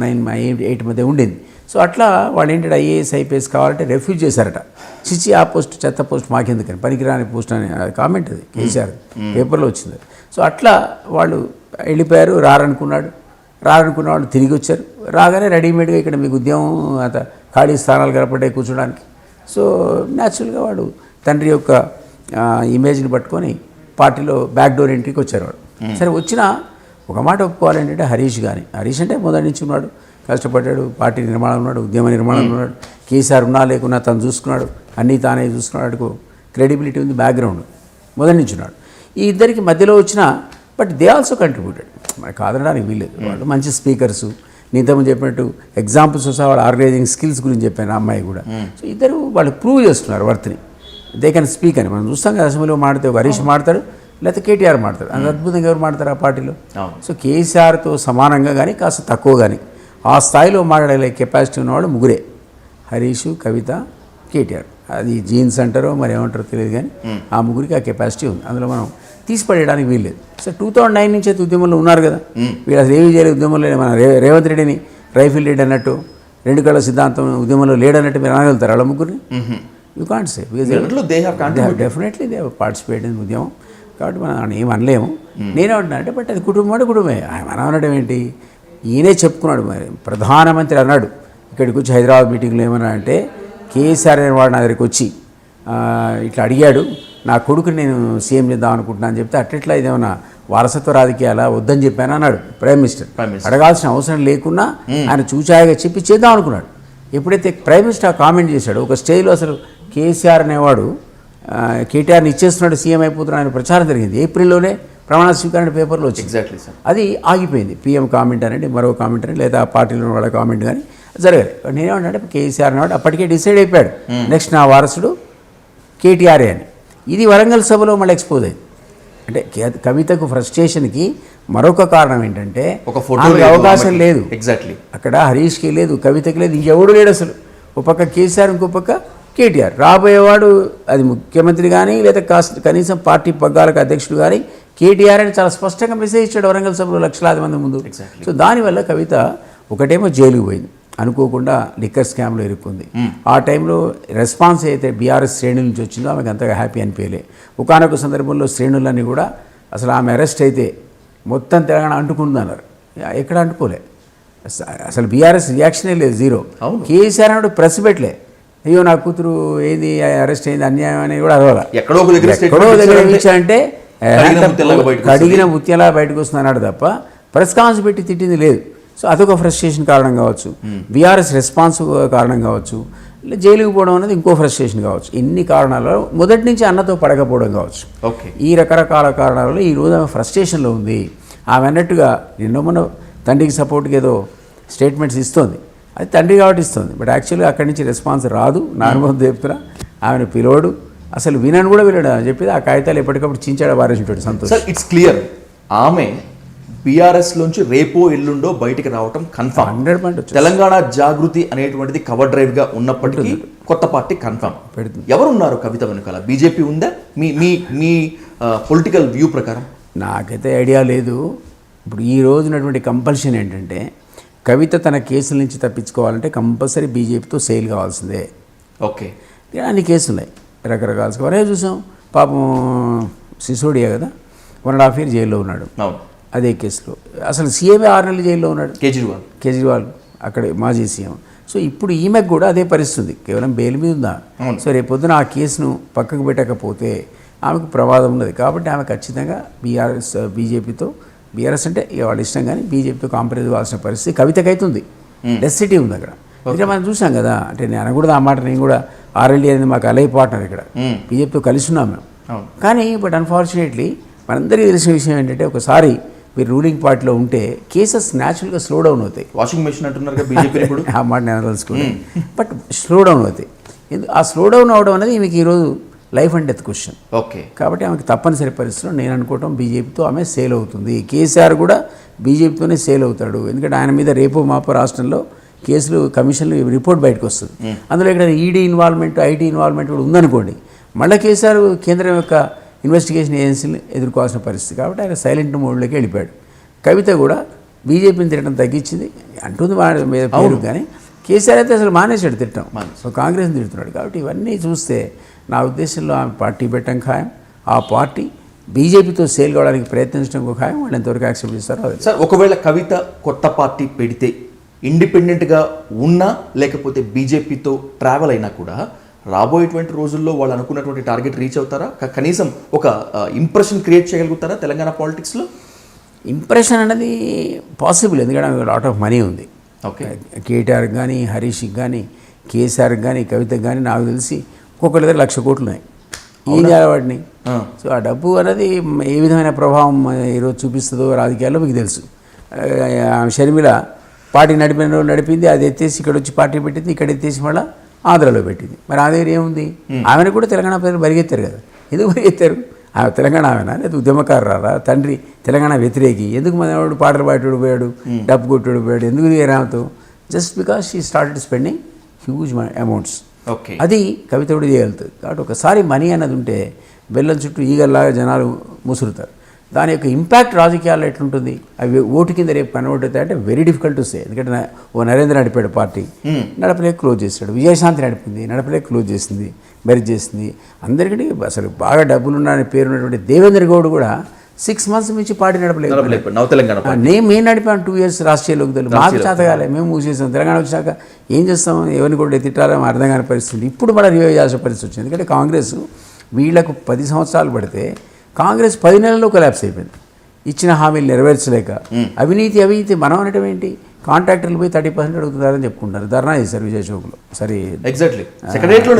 8 మధ్య ఉండింది. సో అట్లా వాళ్ళు ఏంటంటే ఐఏఎస్ ఐపీఎస్ కావాలంటే రెఫ్యూజ్ చేశారట. చిచ్చి ఆ పోస్ట్ చెత్త పోస్ట్ మాకెందుకని, పనికిరాని పోస్ట్ అని కామెంట్ అది కేసీఆర్ పేపర్లో వచ్చింది. సో అట్లా వాళ్ళు వెళ్ళిపోయారు. రారనుకున్న వాళ్ళు తిరిగి వచ్చారు. రాగానే రెడీమేడ్గా ఇక్కడ మీకు ఉద్యమం ఖాళీ స్థానాలు కనపడ్డాయి కూర్చోడానికి. సో న్యాచురల్గా వాడు తండ్రి యొక్క ఇమేజ్ని పట్టుకొని పార్టీలో బ్యాక్డోర్ ఎంట్రీకి వచ్చారు వాడు. సరే వచ్చినా ఒక మాట ఒప్పుకోవాలి ఏంటంటే హరీష్ అంటే మొదటి నుంచి ఉన్నాడు, కష్టపడ్డాడు, పార్టీ నిర్మాణం ఉన్నాడు, ఉద్యమ నిర్మాణం ఉన్నాడు. కేసీఆర్ ఉన్నా లేకున్నా తను చూసుకున్నాడు, అన్నీ తానే చూసుకున్నాడు, క్రెడిబిలిటీ ఉంది, బ్యాక్గ్రౌండ్ మొదటి నుంచి ఉన్నాడు. ఈ ఇద్దరికి మధ్యలో వచ్చిన బట్ దే ఆల్సో కంట్రిబ్యూటెడ్. మనకు కాదనడానికి వీల్లేదు. వాళ్ళు మంచి స్పీకర్సు, నీతము చెప్పినట్టు ఎగ్జాంపుల్స్ వస్తా వాళ్ళ ఆర్గనైజింగ్ స్కిల్స్ గురించి చెప్పాను ఆ అమ్మాయి కూడా. సో ఇద్దరు వాళ్ళు ప్రూవ్ చేస్తున్నారు వర్త్ని. దే కెన్ స్పీక్ అని మనం చూస్తాం కదా, అసెంబ్లీలో మాడితే ఒక హరీష్ మాడతాడు, లేకపోతే కేటీఆర్ మాడతాడు. అంత అద్భుతంగా ఎవరు మాడతారు ఆ పార్టీలో. సో కేసీఆర్తో సమానంగా కానీ కాస్త తక్కువ కానీ ఆ స్థాయిలో మాట్లాడే కెపాసిటీ ఉన్నవాళ్ళు ముగ్గురే, హరీష్, కవిత, కేటీఆర్. అది జీన్స్ అంటారో మరి ఏమంటారో తెలియదు, కానీ ఆ ముగ్గురికి ఆ కెపాసిటీ ఉంది. అందులో మనం తీసిపడేయడానికి వీల్లేదు. సో 2009 నుంచి అయితే ఉద్యమంలో ఉన్నారు కదా, వీళ్ళు అసలు ఏమీ చేయలేదు ఉద్యమంలో. మన రేవంత్ రెడ్డిని రైఫిల్ రెడ్డి అన్నట్టు, 2 కళ్ళ సిద్ధాంతం ఉద్యమంలో లేడన్నట్టు మీరు అనగలుగుతారు వాళ్ళ ముగ్గురిని? You can't say, because definitely they participate in ఉద్యమం. కాబట్టి మనం ఏం అనలేము. నేనేమంటున్నా అంటే బట్ అది కుటుంబమే. మనం అనడం ఏంటి, ఈయనే చెప్పుకున్నాడు. మరి ప్రధానమంత్రి అన్నాడు ఇక్కడికి వచ్చి హైదరాబాద్ మీటింగ్లో ఏమన్నా అంటే, కేసీఆర్ అనే వాడు నా దగ్గరికి వచ్చి ఇట్లా అడిగాడు, నా కొడుకుని నేను సీఎం చేద్దాం అనుకుంటున్నాను అని చెప్తే, అట్లా ఇదేమన్నా వారసత్వ రాజకీయాలా వద్దని చెప్పాను అన్నాడు ప్రైమ్ మినిస్టర్. అడగాల్సిన అవసరం లేకున్నా ఆయన చూచాయిగా చెప్పి చేద్దాం అనుకున్నాడు. ఎప్పుడైతే ప్రైమ్ మినిస్టర్ ఆ కామెంట్ చేశాడో, ఒక స్టేజ్లో అసలు కేసీఆర్ అనేవాడు కేటీఆర్ని ఇచ్చేస్తున్నాడు, సీఎం అయిపోతున్నాడు ఆయన ప్రచారం జరిగింది. ఏప్రిల్లోనే ప్రమాణ స్వీకరణ పేపర్లో వచ్చింది. Exactly sir. అది ఆగిపోయింది. పీఎం కామెంట్ అనండి, మరో కామెంట్ అని, లేదా ఆ పార్టీలో వాళ్ళ కామెంట్ కానీ జరగాలి. నేనేమంటే కేసీఆర్ నాడు అప్పటికే డిసైడ్ అయిపోయాడు నెక్స్ట్ నా వారసుడు కేటీఆర్ఏ అని. ఇది వరంగల్ సభలో మళ్ళీ ఎక్స్పోజ్ అయింది. అంటే కవితకు ఫ్రస్ట్రేషన్కి మరొక కారణం ఏంటంటే ఒక ఫోటో ఆమెకు అవకాశం లేదు. ఎగ్జాక్ట్లీ అక్కడ హరీష్కి లేదు, కవితకి లేదు, ఇంకెవడు లేడు అసలు. ఒక పక్క కేసీఆర్, ఇంకో పక్క కేటీఆర్. రాబోయేవాడు అది ముఖ్యమంత్రి కానీ లేదా కనీసం పార్టీ పగ్గాలకు అధ్యక్షుడు కానీ కేటీఆర్ అని చాలా స్పష్టంగా మెసేజ్ ఇచ్చాడు వరంగల్ సభలో లక్షలాది మంది ముందు. సో దానివల్ల కవిత ఒకటేమో జైలుకు పోయింది, అనుకోకుండా లిక్కర్ స్కామ్లో ఇరుక్కుంది. ఆ టైంలో రెస్పాన్స్ అయితే బీఆర్ఎస్ శ్రేణుల నుంచి వచ్చిందో ఆమెకు అంతగా హ్యాపీ అనిపించలే. ఒకానొక సందర్భంలో శ్రేణులన్నీ కూడా అసలు ఆమె అరెస్ట్ అయితే మొత్తం తెలంగాణ అంటుకుందన్నారు. ఎక్కడ అంటుకోలే, అసలు బీఆర్ఎస్ రియాక్షనే లేదు, జీరో. కేసీఆర్ అన్నాడు ప్రెస్ పెట్టలే, అయ్యో నా కూతురు ఏది అరెస్ట్ అయింది అన్యాయం అని కూడా అరవాల. ఎక్కడో దగ్గర ఇచ్చారంటే కడిగిన ముత్యాలా బయటకు వస్తుంది అన్నాడు తప్ప ప్రెస్ కాన్స్ పెట్టి తిట్టింది లేదు. సో అదొక ఫ్రస్ట్రేషన్ కారణం కావచ్చు, బీఆర్ఎస్ రెస్పాన్స్ కారణం కావచ్చు, జైలుకు పోవడం అనేది ఇంకో ఫ్రస్ట్రేషన్ కావచ్చు. ఇన్ని కారణాలలో మొదటి నుంచి అన్నతో పడకపోవడం కావచ్చు. ఈ రకరకాల కారణాలలో ఈరోజు ఆమె ఫ్రస్ట్రేషన్లో ఉంది. ఆమె అన్నట్టుగా నిన్న మొన్న తండ్రికి సపోర్ట్గా ఏదో స్టేట్మెంట్స్ ఇస్తుంది, అది తండ్రి కాబట్టి ఇస్తుంది. బట్ యాక్చువల్గా అక్కడి నుంచి రెస్పాన్స్ రాదు. నా అనుభవం చెప్తున్నా, ఆమెను పిలవడు, అసలు వినను కూడా వినడు అని చెప్పి ఆ కాగితాలు ఎప్పటికప్పుడు చించాడు వారేసినట్టు సంతోషం. ఇట్స్ క్లియర్ ఆమె బీఆర్ఎస్ లోంచి రేపో ఎల్లుండో బయటికి రావటం కన్ఫర్మ్. 100% తెలంగాణ జాగృతి అనేటువంటిది కవర్ డ్రైవ్ గా ఉన్నప్పటికీ కొత్త పార్టీ కన్ఫర్మ్ పెడుతుంది. ఎవరున్నారు కవిత వెనుకాల? బీజేపీ ఉందా? మీ మీ మీ పొలిటికల్ వ్యూ ప్రకారం? నాకైతే ఐడియా లేదు. ఇప్పుడు ఈ రోజునటువంటి కంపల్షన్ ఏంటంటే కవిత తన కేసుల నుంచి తప్పించుకోవాలంటే కంపల్సరీ బీజేపీతో సేల్ కావాల్సిందే. ఓకే, అన్ని కేసులు ఉన్నాయి రకరకాల. వరే చూసాం పాపం సిసోడియా కదా, 1.5 years జైల్లో ఉన్నాడు. అవును, అదే కేసులో. అసలు సీఎంఏ 6 నెలలు జైల్లో ఉన్నాడు, కేజ్రీవాల్ అక్కడ మాజీ సీఎం. సో ఇప్పుడు ఈమెకు కూడా అదే పరిస్థితి, కేవలం బెయిల్ మీద ఉందా. సో రేపు పొద్దున ఆ కేసును పక్కకు పెట్టకపోతే ఆమెకు ప్రమాదం ఉన్నది. కాబట్టి ఆమె ఖచ్చితంగా బీజేపీతో, బీఆర్ఎస్ అంటే వాళ్ళ ఇష్టం కానీ బీజేపీతో కాంప్రమైజ్ కావాల్సిన పరిస్థితి కవితకు అవుతుంది. డెసిటీ ఉంది అక్కడ. ఇక్కడ మనం చూసాం కదా, అంటే నేను అనకూడదు ఆ మాట, నేను కూడా ఆర్ఎల్డీ అనేది మాకు అలై పార్ట్నర్, ఇక్కడ బీజేపీతో కలిసి ఉన్నాం మేము. కానీ బట్ అన్ఫార్చునేట్లీ మనందరికీ తెలిసిన విషయం ఏంటంటే ఒకసారి మీరు రూలింగ్ పార్టీలో ఉంటే కేసెస్ న్యాచురల్గా స్లో డౌన్ అవుతాయి. వాషింగ్ మెషిన్ అంటున్నారు బీజేపీ ఆ మాట నేను తెలుసుకుని, బట్ స్లో డౌన్ అవుతాయి. ఆ స్లో డౌన్ అవడం అనేది మీకు ఈరోజు life and death question. Okay, కాబట్టి ఆమెకు తప్పనిసరి పరిస్థితిలో నేను అనుకోవటం బీజేపీతో ఆమె సేల్ అవుతుంది. కేసీఆర్ కూడా బీజేపీతోనే సేల్ అవుతాడు. ఎందుకంటే ఆయన మీద రేపు మాపో రాష్ట్రంలో కేసులు కమిషన్లు రిపోర్ట్ బయటకు వస్తుంది. అందులో ఇక్కడ ఈడీ ఇన్వాల్వ్మెంట్, ఐటీ ఇన్వాల్వ్మెంట్ కూడా ఉందనుకోండి, మళ్ళీ కేసీఆర్ కేంద్రం యొక్క ఇన్వెస్టిగేషన్ ఏజెన్సీని ఎదుర్కోవాల్సిన పరిస్థితి. కాబట్టి ఆయన సైలెంట్ మోడ్లోకి వెళ్ళిపోయాడు. కవిత కూడా బీజేపీని తిట్టడం తగ్గించింది అంటుంది మీద పేరు, కానీ కేసీఆర్ అయితే అసలు మానేశాడు తిట్టడం, సో కాంగ్రెస్ని తిడుతున్నాడు. కాబట్టి ఇవన్నీ చూస్తే నా ఉద్దేశంలో ఆమె పార్టీ పెట్టడం ఖాయం, ఆ పార్టీ బీజేపీతో సేల్ కావడానికి ప్రయత్నించడం ఖాయం. వాళ్ళు ఎంతవరకు యాక్సెప్ట్ చేస్తారో. సార్, ఒకవేళ కవిత కొత్త పార్టీ పెడితే ఇండిపెండెంట్గా ఉన్నా లేకపోతే బీజేపీతో ట్రావెల్ అయినా కూడా రాబోయేటువంటి రోజుల్లో వాళ్ళు అనుకున్నటువంటి టార్గెట్ రీచ్ అవుతారా? కనీసం ఒక ఇంప్రెషన్ క్రియేట్ చేయగలుగుతారా తెలంగాణ పాలిటిక్స్లో? ఇంప్రెషన్ అనేది పాసిబుల్, ఎందుకంటే లాట్ ఆఫ్ మనీ ఉంది. ఓకే, కేటీఆర్కి కానీ, హరీష్కి కానీ, కేసీఆర్కి కానీ, కవితకి కానీ నాకు తెలిసి ఒక్కొక్కరి దగ్గర 1,00,000 కోట్లు ఉన్నాయి. ఏం చేయాలి వాటిని? సో ఆ డబ్బు అనేది ఏ విధమైన ప్రభావం ఈరోజు చూపిస్తుందో రాజకీయాల్లో మీకు తెలుసు. షర్మిల పార్టీ నడిపింది, అది ఎత్తేసి ఇక్కడ వచ్చి పార్టీ పెట్టింది, ఇక్కడ ఎత్తేసి మళ్ళీ ఆంధ్రలో పెట్టింది. మరి ఆ దగ్గర ఏముంది? ఆమెను కూడా తెలంగాణ ప్రజలు పరిగెత్తారు కదా. ఎందుకు పరిగెత్తారు? ఆమె తెలంగాణ ఆమెనా లేదా ఉద్యమకారురా? తండ్రి తెలంగాణ వ్యతిరేకి, ఎందుకు మనవాడు పాటలు పాడేటోడు పోయాడు, డబ్బు కొట్టేడు పోయాడు, ఎందుకు దిగారామతో? Just because she started spending huge amounts. Okay, అది కవిత కూడా చేయగలుగుతుంది. కాబట్టి ఒకసారి మనీ అన్నది ఉంటే బెల్లం చుట్టూ ఈగల్లాగా జనాలు ముసురుతారు. దాని యొక్క ఇంపాక్ట్ రాజకీయాల్లో ఎట్లుంటుంది, అవి ఓటు కింద రేపు కన్వర్ట్ అవుతాయి అంటే వెరీ డిఫికల్ట్ టు సే. ఎందుకంటే ఓ నరేంద్ర నడిపాడు పార్టీ, నడపలేక క్లోజ్ చేశాడు. విజయశాంతి నడిపింది, నడపలేక క్లోజ్ చేసింది, మెరిజ్ చేసింది. అందరికీ అసలు బాగా డబ్బులున్నారని పేరున్నటువంటి దేవేంద్ర గౌడ్ కూడా 6 months నుంచి పార్టీ నడపలేదు. మేము నడిపాను 2 years రాష్ట్రీయ లోక్దళ్, మాకు చేతగాలే, మేము మూసేసాం. తెలంగాణ వచ్చాక ఏం చేస్తాం, ఎవరిని కూడా తిట్టాలో అర్థం కాని పరిస్థితి. ఇప్పుడు మళ్ళీ రివైవ్ చేయాల్సిన పరిస్థితి వచ్చింది. ఎందుకంటే కాంగ్రెస్ వీళ్లకు 10 సంవత్సరాలు పడితే కాంగ్రెస్ 10 నెలల్లో కొలాప్స్ అయిపోయింది. ఇచ్చిన హామీలు నెరవేర్చలేక, అవినీతి మనం అనటం ఏంటి? కాంట్రాక్టర్లు పోయి 30% అడుగుతున్నారని చెప్పుకుంటారు. ధర్నా చేశారు విజయ చౌక్లో. సరే ఎగ్జాక్ట్లీ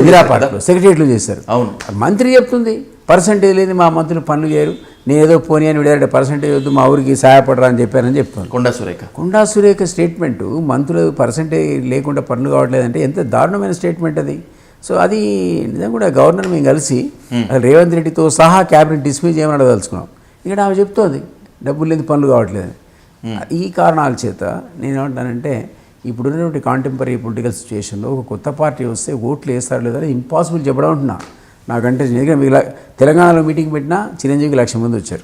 ఇందిరా పార్క్లో సెక్రటరియట్లో చేశారు. అవును. మంత్రి చెప్తుంది పర్సంటేజ్ లేదు, మా మంత్రులు పనులు చేయరు, నేను ఏదో పోనీ అని విడారంటే పర్సంటేజ్ వద్దు, మా ఊరికి సహాయపడరా అని చెప్పారని చెప్తాను. కొండా సురేఖ స్టేట్మెంటు మంత్రులు పర్సంటేజ్ లేకుండా పనులు కావట్లేదంటే ఎంత దారుణమైన స్టేట్మెంట్ అది. సో అది నిజంగా కూడా గవర్నర్ మేము కలిసి రేవంత్ రెడ్డితో సహా క్యాబినెట్ డిస్మిస్ చేయమని అడగదలుచుకున్నాం. ఇక్కడ ఆమె చెప్తోంది డబ్బులు లేని పనులు కావట్లేదు. ఈ కారణాల చేత నేనేమంటానంటే ఇప్పుడున్నటువంటి కాంటెంపరీ పొలిటికల్ సిచ్యువేషన్లో ఒక కొత్త పార్టీ వస్తే ఓట్లు వేస్తారు లేదా ఇంపాసిబుల్ చెప్పడం అంటున్నా. నాకంటే నిజంగా మీకు తెలంగాణలో మీటింగ్ పెట్టినా చిరంజీవికి 1,00,000 మంది వచ్చారు,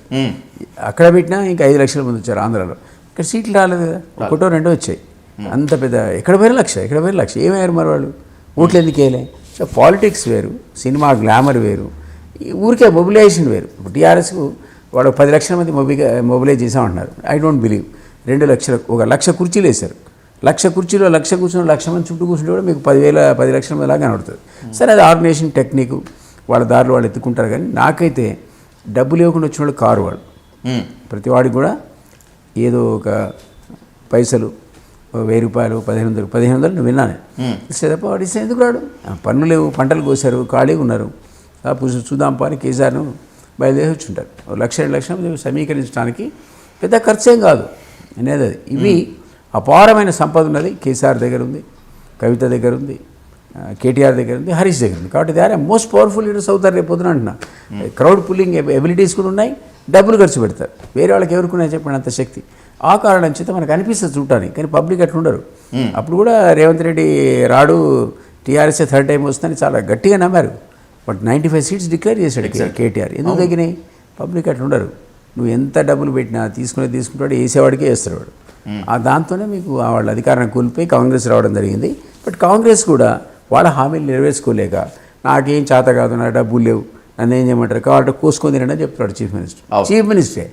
అక్కడ పెట్టినా ఇంకా 5 లక్షల మంది వచ్చారు. ఆంధ్రాలో ఇక్కడ సీట్లు రాలేదు కదా, ఒకటో రెండో వచ్చాయి. అంత పెద్ద ఎక్కడ పోయిన 1,00,000 ఏమయ్యారు మరి వాళ్ళు? ఓట్లు ఎందుకు వేయలే? సో పాలిటిక్స్ వేరు, సినిమా గ్లామర్ వేరు, ఊరికే మొబిలైజేషన్ వేరు. ఇప్పుడు టీఆర్ఎస్కు వాడు 10 లక్షల మంది మొబిలైజ్ చేసామంటున్నారు. I don't believe. 2 లక్షల 1,00,000 కుర్చీలు వేశారు. 1,00,000 కుర్చీలో 1,00,000 కూర్చుని 1,00,000 మంది చుట్టూ కూర్చుంటే కూడా మీకు 10 లక్షల మంది లాగా కనబడుతుంది. సరే అది ఆర్గనైజేషన్ టెక్నిక్, వాళ్ళ దారిలో వాళ్ళు ఎత్తుకుంటారు. కానీ నాకైతే డబ్బులు ఇవ్వకుండా వచ్చిన వాళ్ళు కారు వాళ్ళు. ప్రతి వాడికి కూడా ఏదో ఒక పైసలు 1,000 రూపాయలు 1,500 నువ్వు విన్నాను. ఇస్తే తప్ప వాడు ఇస్తే ఎందుకు రాడు? పన్ను లేవు, పంటలు కోసారు, ఖాళీగా ఉన్నారు. చూద్దాం పని కేసీఆర్ను బయలుదేరి వచ్చుంటారు. 1,00,000 2 లక్షలు సమీకరించడానికి పెద్ద ఖర్చేం కాదు అనేది. అది ఇవి అపారమైన సంపద ఉన్నది. కేసీఆర్ దగ్గర ఉంది, కవిత దగ్గర ఉంది, కేటీఆర్ దగ్గర ఉంది, హరీష్ దగ్గర ఉంది. కాబట్టి they are most powerful leaders అవుతారు రేపు పొద్దున అంటున్నా. క్రౌడ్ పుల్లింగ్ ఎబిలిటీస్ కూడా ఉన్నాయి, డబ్బులు ఖర్చు పెడతారు. వేరే వాళ్ళకి ఎవరుకున్నాయి చెప్పండి అంత శక్తి. ఆ కారణం చేత మనకు అనిపిస్తుంది చూడటానికి, కానీ పబ్లిక్ అట్లా ఉండరు. అప్పుడు కూడా రేవంత్ రెడ్డి రాడు, టీఆర్ఎస్ఏ 3rd టైం వస్తుందని చాలా గట్టిగా నమ్మారు. బట్ 95 సీట్స్ డిక్లేర్ చేశాడు కేటీఆర్. ఎందుకు తగ్గినాయి? పబ్లిక్ అట్లా ఉండరు. నువ్వు ఎంత డబ్బులు పెట్టినా తీసుకుంటాడు, వేసేవాడికే వేస్తాడు వాడు. ఆ దాంతోనే మీకు వాళ్ళ అధికారాన్ని కోల్పోయి కాంగ్రెస్ రావడం జరిగింది. బట్ కాంగ్రెస్ కూడా వాళ్ళ హామీలు నెరవేర్చుకోలేక నాకేం చేత కాదు, నా డబ్బులు లేవు, నన్ను ఏం చేయమంటారు, కాబట్టి కోసుకొని తినని చెప్తాడు చీఫ్ మినిస్టరే.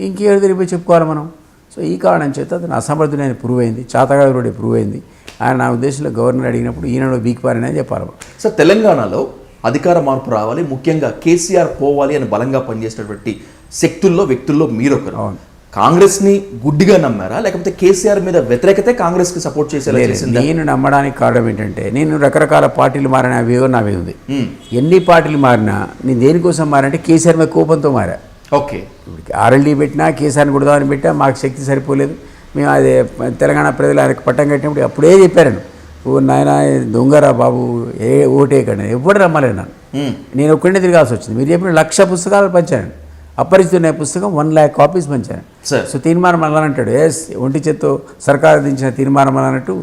ఇంకేడు తిరిగిపోయి చెప్పుకోవాలి మనం. సో ఈ కారణం చేత అతను అసమర్థుడైన ప్రూవ్ అయింది, చాతగాదుడే ప్రూవ్ అయింది. ఆయన నా ఉద్దేశంలో గవర్నర్ అడిగినప్పుడు ఈయనలో వీక్పారని చెప్పాలి. సార్ తెలంగాణలో అధికార మార్పు రావాలి, ముఖ్యంగా కేసీఆర్ పోవాలి అని బలంగా పనిచేసినటువంటి శక్తుల్లో వ్యక్తుల్లో మీరొకరు. కాంగ్రెస్ని గుడ్డిగా నమ్మారా, లేకపోతే కేసీఆర్ మీద వ్యతిరేకతే కాంగ్రెస్కి సపోర్ట్ చేసేలా చేసిందా? నేను నమ్మడానికి కారణం ఏంటంటే నేను రకరకాల పార్టీలు మారిన అవేవో నా మీద ఉంది. ఎన్ని పార్టీలు మారినా నేను దేనికోసం మారంటే కేసీఆర్ మీద కోపంతో మారా. ఓకే, ఆర్ఎల్డీ పెట్టినా కేసీఆర్ని కొడదామని పెట్టా, మాకు శక్తి సరిపోలేదు. మేము అదే తెలంగాణ ప్రజలు ఆయనకు పట్టం కట్టినప్పుడు అప్పుడే చెప్పాను, ఓ నాయన దొంగరా బాబు, ఓటేయకండి. ఎవ్వడు రమ్మలేదు నన్ను, నేను ఒక్కడే తిరగాల్సి వచ్చింది. మీరు చెప్పిన 1,00,000 పుస్తకాలు పంచాను, అపరిచితున్న పుస్తకం 1,00,000 కాపీస్ పంచాను. సో తీర్మానం అలా అంటాడు, ఎస్ ఒంటి చేత్తో సర్కారు దించిన తీర్మానం అన్నట్టు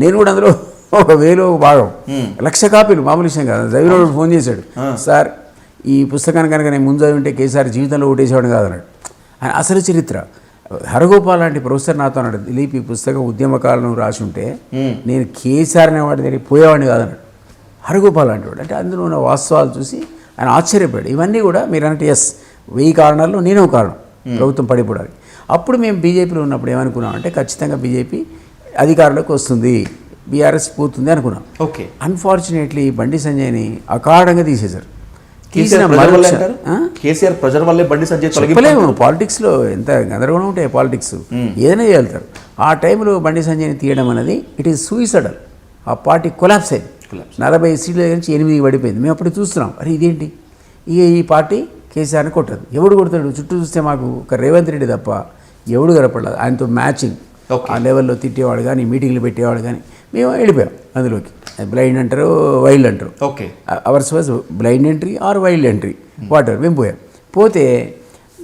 నేను కూడా అందులో 1,000 భాగం 1,00,000 కాపీలు మామూలు విషయం కాదు. జగన్ ఫోన్ చేశాడు, సార్ ఈ పుస్తకాన్ని కనుక నేను ముందు చదివి ఉంటే కేసీఆర్ జీవితంలో ఓటేసేవాడు కాదన్నాడు. ఆయన అసలు చరిత్ర. హరగోపాల్ లాంటి ప్రొఫెసర్ నాతో అన్నాడు, దిలీప్ ఈ పుస్తకం ఉద్యమకాలను రాసి ఉంటే నేను కేసీఆర్ అనేవాడి దగ్గర పోయేవాడిని కాదన్నాడు. హరగోపాల్ లాంటి వాడు. అంటే అందులో ఉన్న వాస్తవాలు చూసి ఆయన ఆశ్చర్యపడ్డాడు. ఇవన్నీ కూడా మీరు అంటే ఎస్ 1000 కారణాల్లో నేనే కారణం ప్రభుత్వం పడిపోవడానికి. అప్పుడు మేము బీజేపీలో ఉన్నప్పుడు ఏమనుకున్నాం అంటే ఖచ్చితంగా బీజేపీ అధికారంలోకి వస్తుంది, బీఆర్ఎస్ పోతుంది అనుకున్నాం. ఓకే, అన్ఫార్చునేట్లీ బండి సంజయ్ని అకారణంగా తీసేశారు. కేసీఆర్ ప్రజల వల్లే బండి సంజయ్ చెప్పలేము. పాలిటిక్స్లో ఎంత గందరగోళం ఉంటాయి, పాలిటిక్స్ ఏదైనా చేయగలుగుతారు. ఆ టైంలో బండి సంజయ్ని తీయడం అనేది ఇట్ ఈస్ సూయిసైడల్. ఆ పార్టీ కొలాప్స్ అయింది. 40 సీట్ల నుంచి 8 పడిపోయింది. మేము అప్పుడు చూస్తున్నాం, అరే ఇదేంటి ఈ పార్టీ కేసీఆర్ని కొట్టదు. ఎవడు కొడతాడు? చుట్టూ చూస్తే మాకు ఒక రేవంత్ రెడ్డి తప్ప ఎవడు కనపడలేదు. ఆయనతో మ్యాచింగ్ ఆ లెవెల్లో తిట్టేవాడు కానీ, మీటింగ్లు పెట్టేవాడు కానీ. మేము వెళ్ళిపోయాం అందులోకి. బ్లైండ్ అంటారు, వైల్డ్ అంటారు. Okay, ours was blind entry or wild entry, water. మేము పోయాం. పోతే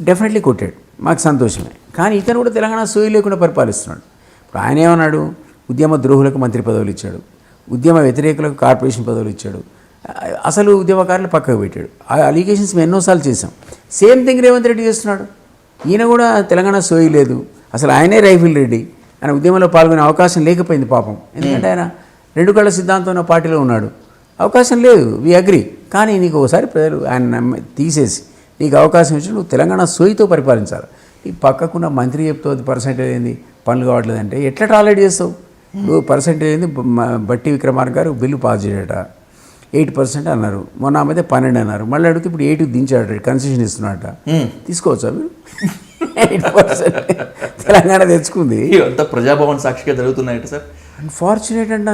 డెఫినెట్లీ కొట్టాడు, మాకు సంతోషమే. కానీ ఇతను కూడా తెలంగాణ సోయి లేకుండా పరిపాలిస్తున్నాడు. ఇప్పుడు ఆయన ఏమన్నాడు, ఉద్యమ ద్రోహులకు మంత్రి పదవులు ఇచ్చాడు, ఉద్యమ వ్యతిరేకులకు కార్పొరేషన్ పదవులు ఇచ్చాడు, అసలు ఉద్యమకారులు పక్కకు పెట్టాడు. ఆ అలిగేషన్స్ మేము ఎన్నోసార్లు చేసాం. సేమ్ థింగ్ రేవంత్ రెడ్డి చేస్తున్నాడు. ఈయన కూడా తెలంగాణ సోయి లేదు, అసలు ఆయనే రైఫిల్ రెడ్డి. ఆయన ఉద్యమంలో పాల్గొనే అవకాశం లేకపోయింది పాపం. ఎందుకంటే ఆయన 2 కళ్ళ సిద్ధాంతం ఉన్న పార్టీలో ఉన్నాడు. అవకాశం లేదు, వి అగ్రి. కానీ నీకు ఒకసారి ప్రజలు ఆయన తీసేసి నీకు అవకాశం ఇచ్చి నువ్వు తెలంగాణ సోయితో పరిపాలించాలి. ఈ పక్కకున్న మంత్రి చెప్తుంది పర్సెంటేజ్ ఏంది పనులు కావట్లేదంటే ఎట్లా టాలరేట్ చేస్తావు నువ్వు? పర్సెంటేజ్ ఏంది? బట్టి విక్రమార్క గారు బిల్లు పాస్ చేయట 8% అన్నారు, మొన్న ఆమె 12 అన్నారు. మళ్ళీ అడిగితే ఇప్పుడు 8 దించాడు, కన్సెషన్ ఇస్తున్నాడట. తీసుకోవచ్చా మీరు? 8% తెలంగాణ తెచ్చుకుంది. ఇవంతా ప్రజాభవన్ సాక్షిగా జరుగుతున్నాయట సార్. అన్ఫార్చునేట్ అంటా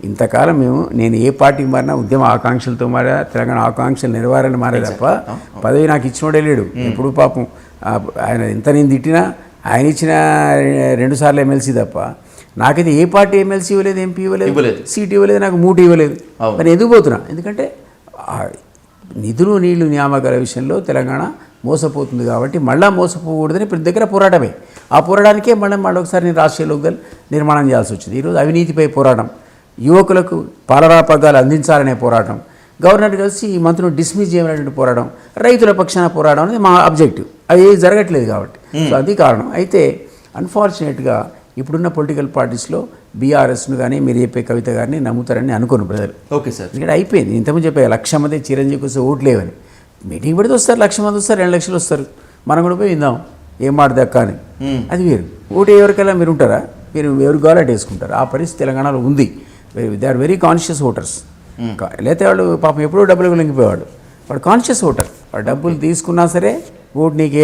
ఇంతకాలం నేను ఏ పార్టీకి మారినా ఉద్యమ ఆకాంక్షలతో మారా, తెలంగాణ ఆకాంక్షలు నెరవేరని మారే తప్ప పదవి నాకు ఇచ్చినోడే లేడు. ఎప్పుడు పాపం ఆయన ఎంత నేను తిట్టినా ఆయన ఇచ్చిన 2 సార్లు ఎమ్మెల్సీ తప్ప నాకైతే ఏ పార్టీ ఎమ్మెల్సీ ఇవ్వలేదు, ఎంపీ ఇవ్వలేదు, సీట్ ఇవ్వలేదు, నాకు మూటు ఇవ్వలేదు. మరి ఎందుకు పోతున్నా? ఎందుకంటే నిధులు నీళ్లు నియామకాల విషయంలో తెలంగాణ మోసపోతుంది కాబట్టి మళ్ళీ మోసపోకూడదని ప్రతి దగ్గర పోరాటమే. ఆ పోరాటానికే మళ్ళీ ఒకసారి నేను రాష్ట్రీయ లోక్దళ్ నిర్మాణం చేయాల్సి వచ్చింది. ఈరోజు అవినీతిపై పోరాటం, యువకులకు పాలరాపగ్గాలు అందించాలనే పోరాటం, గవర్నర్ కలిసి ఈ మంత్రులను డిస్మిస్ చేయమనేటువంటి పోరాటం, రైతుల పక్షాన పోరాటం అనేది మా అబ్జెక్టివ్. అది జరగట్లేదు కాబట్టి సో అది కారణం. అయితే అన్ఫార్చునేట్గా ఇప్పుడున్న పొలిటికల్ పార్టీస్లో బీఆర్ఎస్ను కానీ మీరు చెప్పే కవిత గారిని నమ్ముతారని అనుకోను ప్రజలు. Okay sir. ఇక్కడ అయిపోయింది. ఇంతకుముందు చెప్పే 1,00,000 మంది చిరంజీవి కోసం ఓట్లు లేవని మీటింగ్ పెడితే వస్తారు, 1,00,000 మంది వస్తారు, 2 లక్షలు వస్తారు. మనం కూడా పోయి విందాం ఏం మాట దక్క అని. అది వేరు. ఓటు ఎవరికైనా మీరు ఉంటారా? మీరు ఎవరు కావాలంటే వేసుకుంటారు. ఆ పరిస్థితి తెలంగాణలో ఉంది. They are very conscious voters. లేకపోతే వాళ్ళు పాపం ఎప్పుడూ డబ్బులు లొంగిపోయేవాడు. వాడు కాన్షియస్ ఓటర్. వాడు డబ్బులు తీసుకున్నా సరే ఓటు నీకు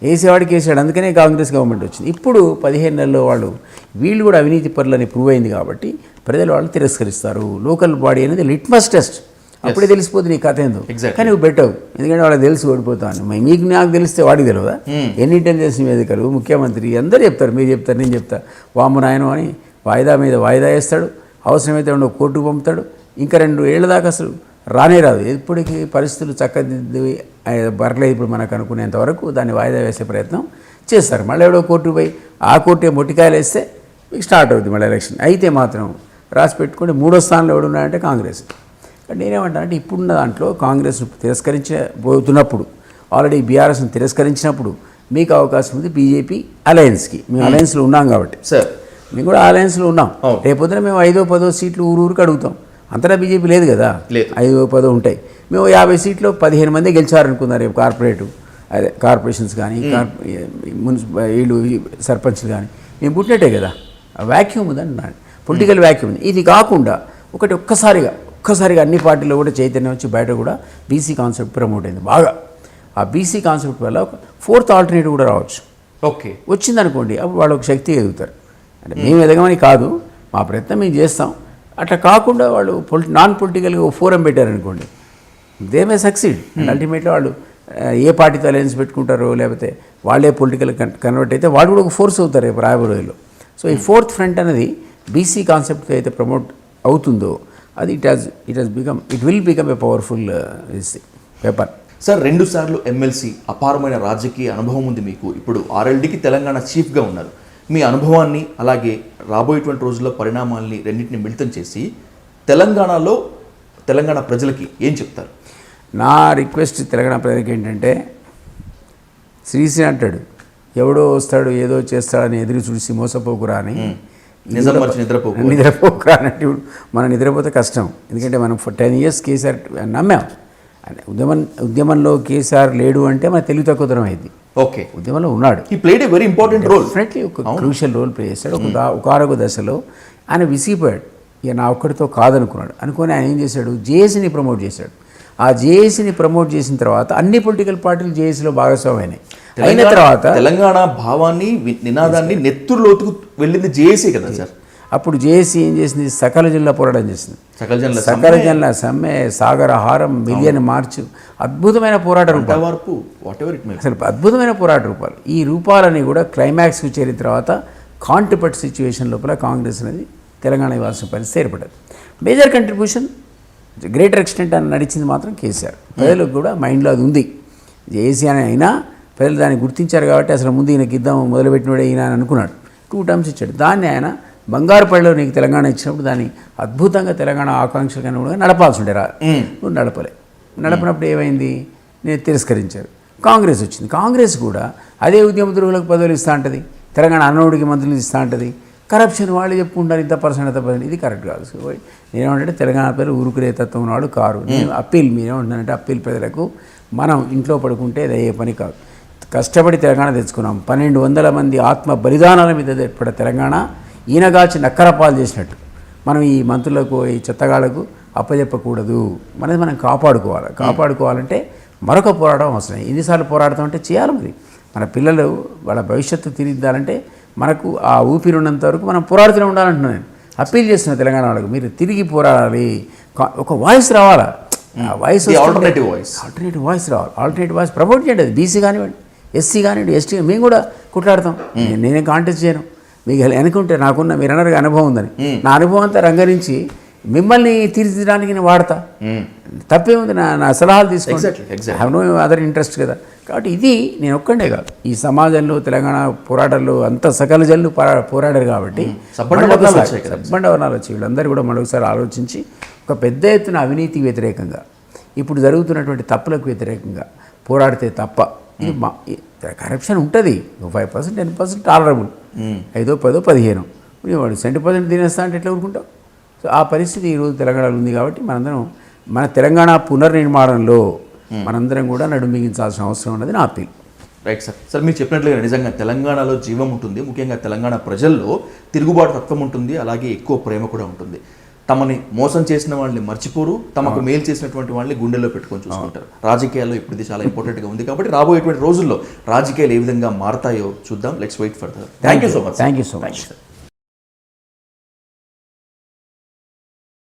వేసేవాడికి వేసాడు. అందుకనే కాంగ్రెస్ గవర్నమెంట్ వచ్చింది. ఇప్పుడు 15 నెలల్లో వీళ్ళు కూడా అవినీతి పరులని ప్రూవ్ అయింది కాబట్టి ప్రజలు వాళ్ళు తిరస్కరిస్తారు. లోకల్ బాడీ అనేది లిట్మస్ టెస్ట్. అప్పుడే తెలిసిపోతుంది నీ కథ ఏందో. కానీ నువ్వు పెట్టవు, ఎందుకంటే వాళ్ళకి తెలిసి ఓడిపోతాను. మీకు నాకు తెలిస్తే వాడికి తెలియదా? ఎన్ని ఇంటెలిజెన్స్ నివేదికలు ముఖ్యమంత్రి అందరూ చెప్తారు, మీరు చెప్తారు, నేను చెప్తా. వాము నాయనం అని వాయిదా మీద వాయిదా వేస్తాడు. అవసరమైతే కోర్టుకు పంపుతాడు. ఇంకా 2 ఏళ్ల దాకా అసలు రానే రాదు. ఎప్పటికీ పరిస్థితులు చక్కదిద్ది బరలేదు ఇప్పుడు మనకు అనుకునేంత వరకు దాన్ని వాయిదా వేసే ప్రయత్నం చేస్తారు. మళ్ళీ ఎవడో కోర్టుకు పోయి ఆ కోర్టు మొట్టికాయలు వేస్తే మీకు స్టార్ట్ అవుతుంది మళ్ళీ ఎలక్షన్. అయితే మాత్రం రాసి పెట్టుకుంటే 3వ స్థానంలో ఎవడున్నాడంటే కాంగ్రెస్. నేనేమంటానంటే ఇప్పుడున్న దాంట్లో కాంగ్రెస్ను తిరస్కరించబోతున్నప్పుడు, ఆల్రెడీ బీఆర్ఎస్ను తిరస్కరించినప్పుడు మీకు అవకాశం ఉంది బీజేపీ అలయన్స్కి. మేము అలయన్స్లో ఉన్నాం కాబట్టి సార్, మేము కూడా అలయన్స్లో ఉన్నాం. రేపొద్దున మేము 5వ 10వ సీట్లు ఊరికి అడుగుతాం. అంతటా బీజేపీ లేదు కదా, 5వ 10వ ఉంటాయి. మేము 50 సీట్లో 15 మంది గెలిచారనుకుందాం రేపు కార్పొరేషన్స్ కానీ వీళ్ళు సర్పంచ్లు కానీ మేము పుట్టినట్టే కదా. వ్యాక్యూమ్ ఉందని అన్నాడు, పొలిటికల్ వ్యాక్యూమ్ ఉంది. ఇది కాకుండా ఒక్కసారిగా అన్ని పార్టీల్లో కూడా చైతన్యం వచ్చి బయట కూడా బీసీ కాన్సెప్ట్ ప్రమోట్ అయింది బాగా. ఆ బీసీ కాన్సెప్ట్ వల్ల ఒక 4th ఆల్టర్నేటివ్ కూడా రావచ్చు. ఓకే, వచ్చిందనుకోండి, అప్పుడు వాళ్ళు ఒక శక్తి ఎదుగుతారు. అంటే మేము ఎదగమని కాదు, మా ప్రయత్నం మేము చేస్తాం. అట్లా కాకుండా వాళ్ళు నాన్ పొలిటికల్గా ఫోరం పెట్టారనుకోండి, they may succeed. And ultimately వాళ్ళు ఏ పార్టీతో అలయన్స్ పెట్టుకుంటారో లేకపోతే వాళ్ళే పొలిటికల్ కన్వర్ట్ అయితే వాళ్ళు కూడా ఒక ఫోర్స్ అవుతారు రేపు రాబోయే రోజుల్లో. సో ఈ 4th ఫ్రంట్ అనేది బీసీ కాన్సెప్ట్ అయితే ప్రమోట్ అవుతుందో అది it will become a powerful weapon. Sir 2 సార్లు ఎమ్మెల్సీ, అపారమైన రాజకీయ అనుభవం ఉంది మీకు. ఇప్పుడు RLDకి తెలంగాణ చీఫ్గా ఉన్నారు. మీ అనుభవాన్ని అలాగే రాబోయేటువంటి రోజుల్లో పరిణామాల్ని రెండింటిని మిళితం చేసి తెలంగాణ ప్రజలకి ఏం చెప్తారు? నా రిక్వెస్ట్ తెలంగాణ ప్రజలకి ఏంటంటే, శ్రీశ్రీ అంటాడు ఎవడో వస్తాడు ఏదో చేస్తాడని ఎదురు చూసి మోసపోకురా అని. నిద్రపోకురా అంటే ఇప్పుడు మనం నిద్రపోతే కష్టం. ఎందుకంటే మనం 10 years కేసీఆర్ నమ్మాం. ఉద్యమంలో కేసీఆర్ లేడు అంటే మన తెలివి తక్కువతనం అయింది. ఓకే, ఉద్యమంలో ఉన్నాడు. He played a very important role. Definitely ఒక క్రూషియల్ రోల్ ప్లే చేశాడు. ఒక ఆరోగ్య దశలో ఆయన విసిగిపోయాడు. ఇక నా ఒక్కడితో కాదనుకున్నాడు. అనుకొని ఆయన ఏం చేశాడు, జేఏసీని ప్రమోట్ చేశాడు. ఆ జేఏసీని ప్రమోట్ చేసిన తర్వాత అన్ని పొలిటికల్ పార్టీలు జేఏసీలో భాగస్వామైనాయి. అయిన తర్వాత తెలంగాణ భావాన్ని నినాదాన్ని నెత్తురులోతుకు వెళ్ళింది జేఏసీ కదా సార్. అప్పుడు జేఏసీ ఏం చేసింది, సకల జిల్లా పోరాటం చేసింది. సకల జిల్లా సమ్మె, సాగర హారం, మిలియన్ మార్చ్, అద్భుతమైన పోరాట రూపాలు, అసలు అద్భుతమైన పోరాట రూపాలు. ఈ రూపాలని కూడా క్లైమాక్స్కి చేరిన తర్వాత కాంట్రిపట్ సిచ్యువేషన్ లోపల కాంగ్రెస్ అనేది తెలంగాణ ఇవ్వాల్సిన పరిస్థితి ఏర్పడ్డది. మేజర్ కంట్రిబ్యూషన్ గ్రేటర్ ఎక్స్టెంట్ అని నడిచింది మాత్రం కేసీఆర్. ప్రజలకు కూడా మైండ్లో అది ఉంది. జేఏసీ అని అయినా ప్రజలు దాన్ని గుర్తించారు కాబట్టి అసలు ముందు ఈయనకి ఇద్దాం మొదలుపెట్టినోడే ఈయన అని అనుకున్నాడు. 2 terms ఇచ్చాడు. దాన్ని ఆయన బంగారుపల్లిలో నీకు తెలంగాణ ఇచ్చినప్పుడు దాన్ని అద్భుతంగా తెలంగాణ ఆకాంక్షలు కనుక నడపాల్సి ఉండే నువ్వు నడపనప్పుడు ఏమైంది, నేను తిరస్కరించారు. కాంగ్రెస్ వచ్చింది. కాంగ్రెస్ కూడా అదే ఉద్యమ ద్రోహులకు పదవులు ఇస్తూ ఉంటుంది, తెలంగాణ అన్నోడికి మంత్రులు ఇస్తూ ఉంటుంది. కరప్షన్ వాళ్ళు చెప్పుకుంటారు, ఇంత పర్సెంట్ ఇది కరెక్ట్ కాదు. సో నేనేమంటే తెలంగాణ ప్రజలు ఊరుకునే తత్వం ఉన్నవాడు కారు. నేను అప్పీల్ మీరేమంటున్నానంటే అప్పీల్ ప్రజలకు, మనం ఇంట్లో పడుకుంటే అది అయ్యే పని కాదు. కష్టపడి తెలంగాణ తెచ్చుకున్నాం. 1200 మంది ఆత్మ బలిదానాల మీద ఏర్పడే తెలంగాణ ఈయనగాచి నక్కరపాలు చేసినట్టు మనం ఈ మంత్రులకు ఈ చెత్తగాళ్లకు అప్పచెప్పకూడదు. మనం కాపాడుకోవాలంటే మరొక పోరాటం అవసరం. ఎన్నిసార్లు పోరాడతామంటే చేయాలి. మరి మన పిల్లలు వాళ్ళ భవిష్యత్తు తీర్చిదాలంటే మనకు ఆ ఊపిరి ఉన్నంత వరకు మనం పోరాడుతూనే ఉండాలంటున్నాను నేను. అప్పీల్ చేస్తున్నా తెలంగాణ వాళ్ళకి, మీరు తిరిగి పోరాడాలి, ఒక వాయిస్ రావాలా, ఆ వాయిస్ ఆల్టర్నేటివ్ వాయిస్ రావాలి, ఆల్టర్నేటివ్ వాయిస్ ప్రమోట్ చేయండి. అది బీసీ కానివ్వండి, ఎస్సీ కానివ్వండి, ఎస్టీ, మేము కూడా కొట్లాడతాం. నేనే కాంటెస్ట్ చేయను, మీకు అనుకుంటే నాకున్న మీరు అన్నారు అనుభవం ఉందని, నా అనుభవం అంతా రంగరించి మిమ్మల్ని తీర్చిదిద్దడానికి నేను వాడతా. తప్పే ఉంది, నా సలహాలు తీసుకోండి. హ్యావ్ నో అదర్ ఇంట్రెస్ట్ కదా. కాబట్టి ఇది నేను ఒక్కడే కాదు, ఈ సమాజంలో తెలంగాణ పోరాటాల్లో అంత సకల జనులు పోరాడారు కాబట్టి సబ్బండ వర్ణాలు వచ్చి వీళ్ళందరూ కూడా మరొకసారి ఆలోచించి ఒక పెద్ద ఎత్తున అవినీతికి వ్యతిరేకంగా, ఇప్పుడు జరుగుతున్నటువంటి తప్పులకు వ్యతిరేకంగా పోరాడితే తప్ప ఇది కరప్షన్ ఉంటుంది. 5%, 10% టాలరబుల్, 5, 10, 15 వాడు 70% తినేస్తా అంటే ఎట్లా ఊరుకుంటావు? సో ఆ పరిస్థితి ఈరోజు తెలంగాణలో ఉంది. కాబట్టి మనందరం మన తెలంగాణ పునర్నిర్మాణంలో మనందరం కూడా నడుమిగించాల్సిన అవసరం ఉన్నది నా అప్పీల్. Right sir. సార్ మీరు చెప్పినట్లుగా నిజంగా తెలంగాణలో జీవం ఉంటుంది, ముఖ్యంగా తెలంగాణ ప్రజల్లో తిరుగుబాటు తత్వం ఉంటుంది, అలాగే ఎక్కువ ప్రేమ కూడా ఉంటుంది. తమని మోసం చేసిన వాళ్ళని మర్చిపోరు, తమకు మేలు చేసినటువంటి వాళ్ళని గుండెల్లో పెట్టుకొని చూసుకుంటారు. రాజకీయాల్లో ఇప్పుడు ఇది చాలా ఇంపార్టెంట్గా ఉంది కాబట్టి రాబోయేటువంటి రోజుల్లో రాజకీయాలు ఏ విధంగా మారతాయో చూద్దాం. Let's wait for that. Thank you so much. Thank you so much.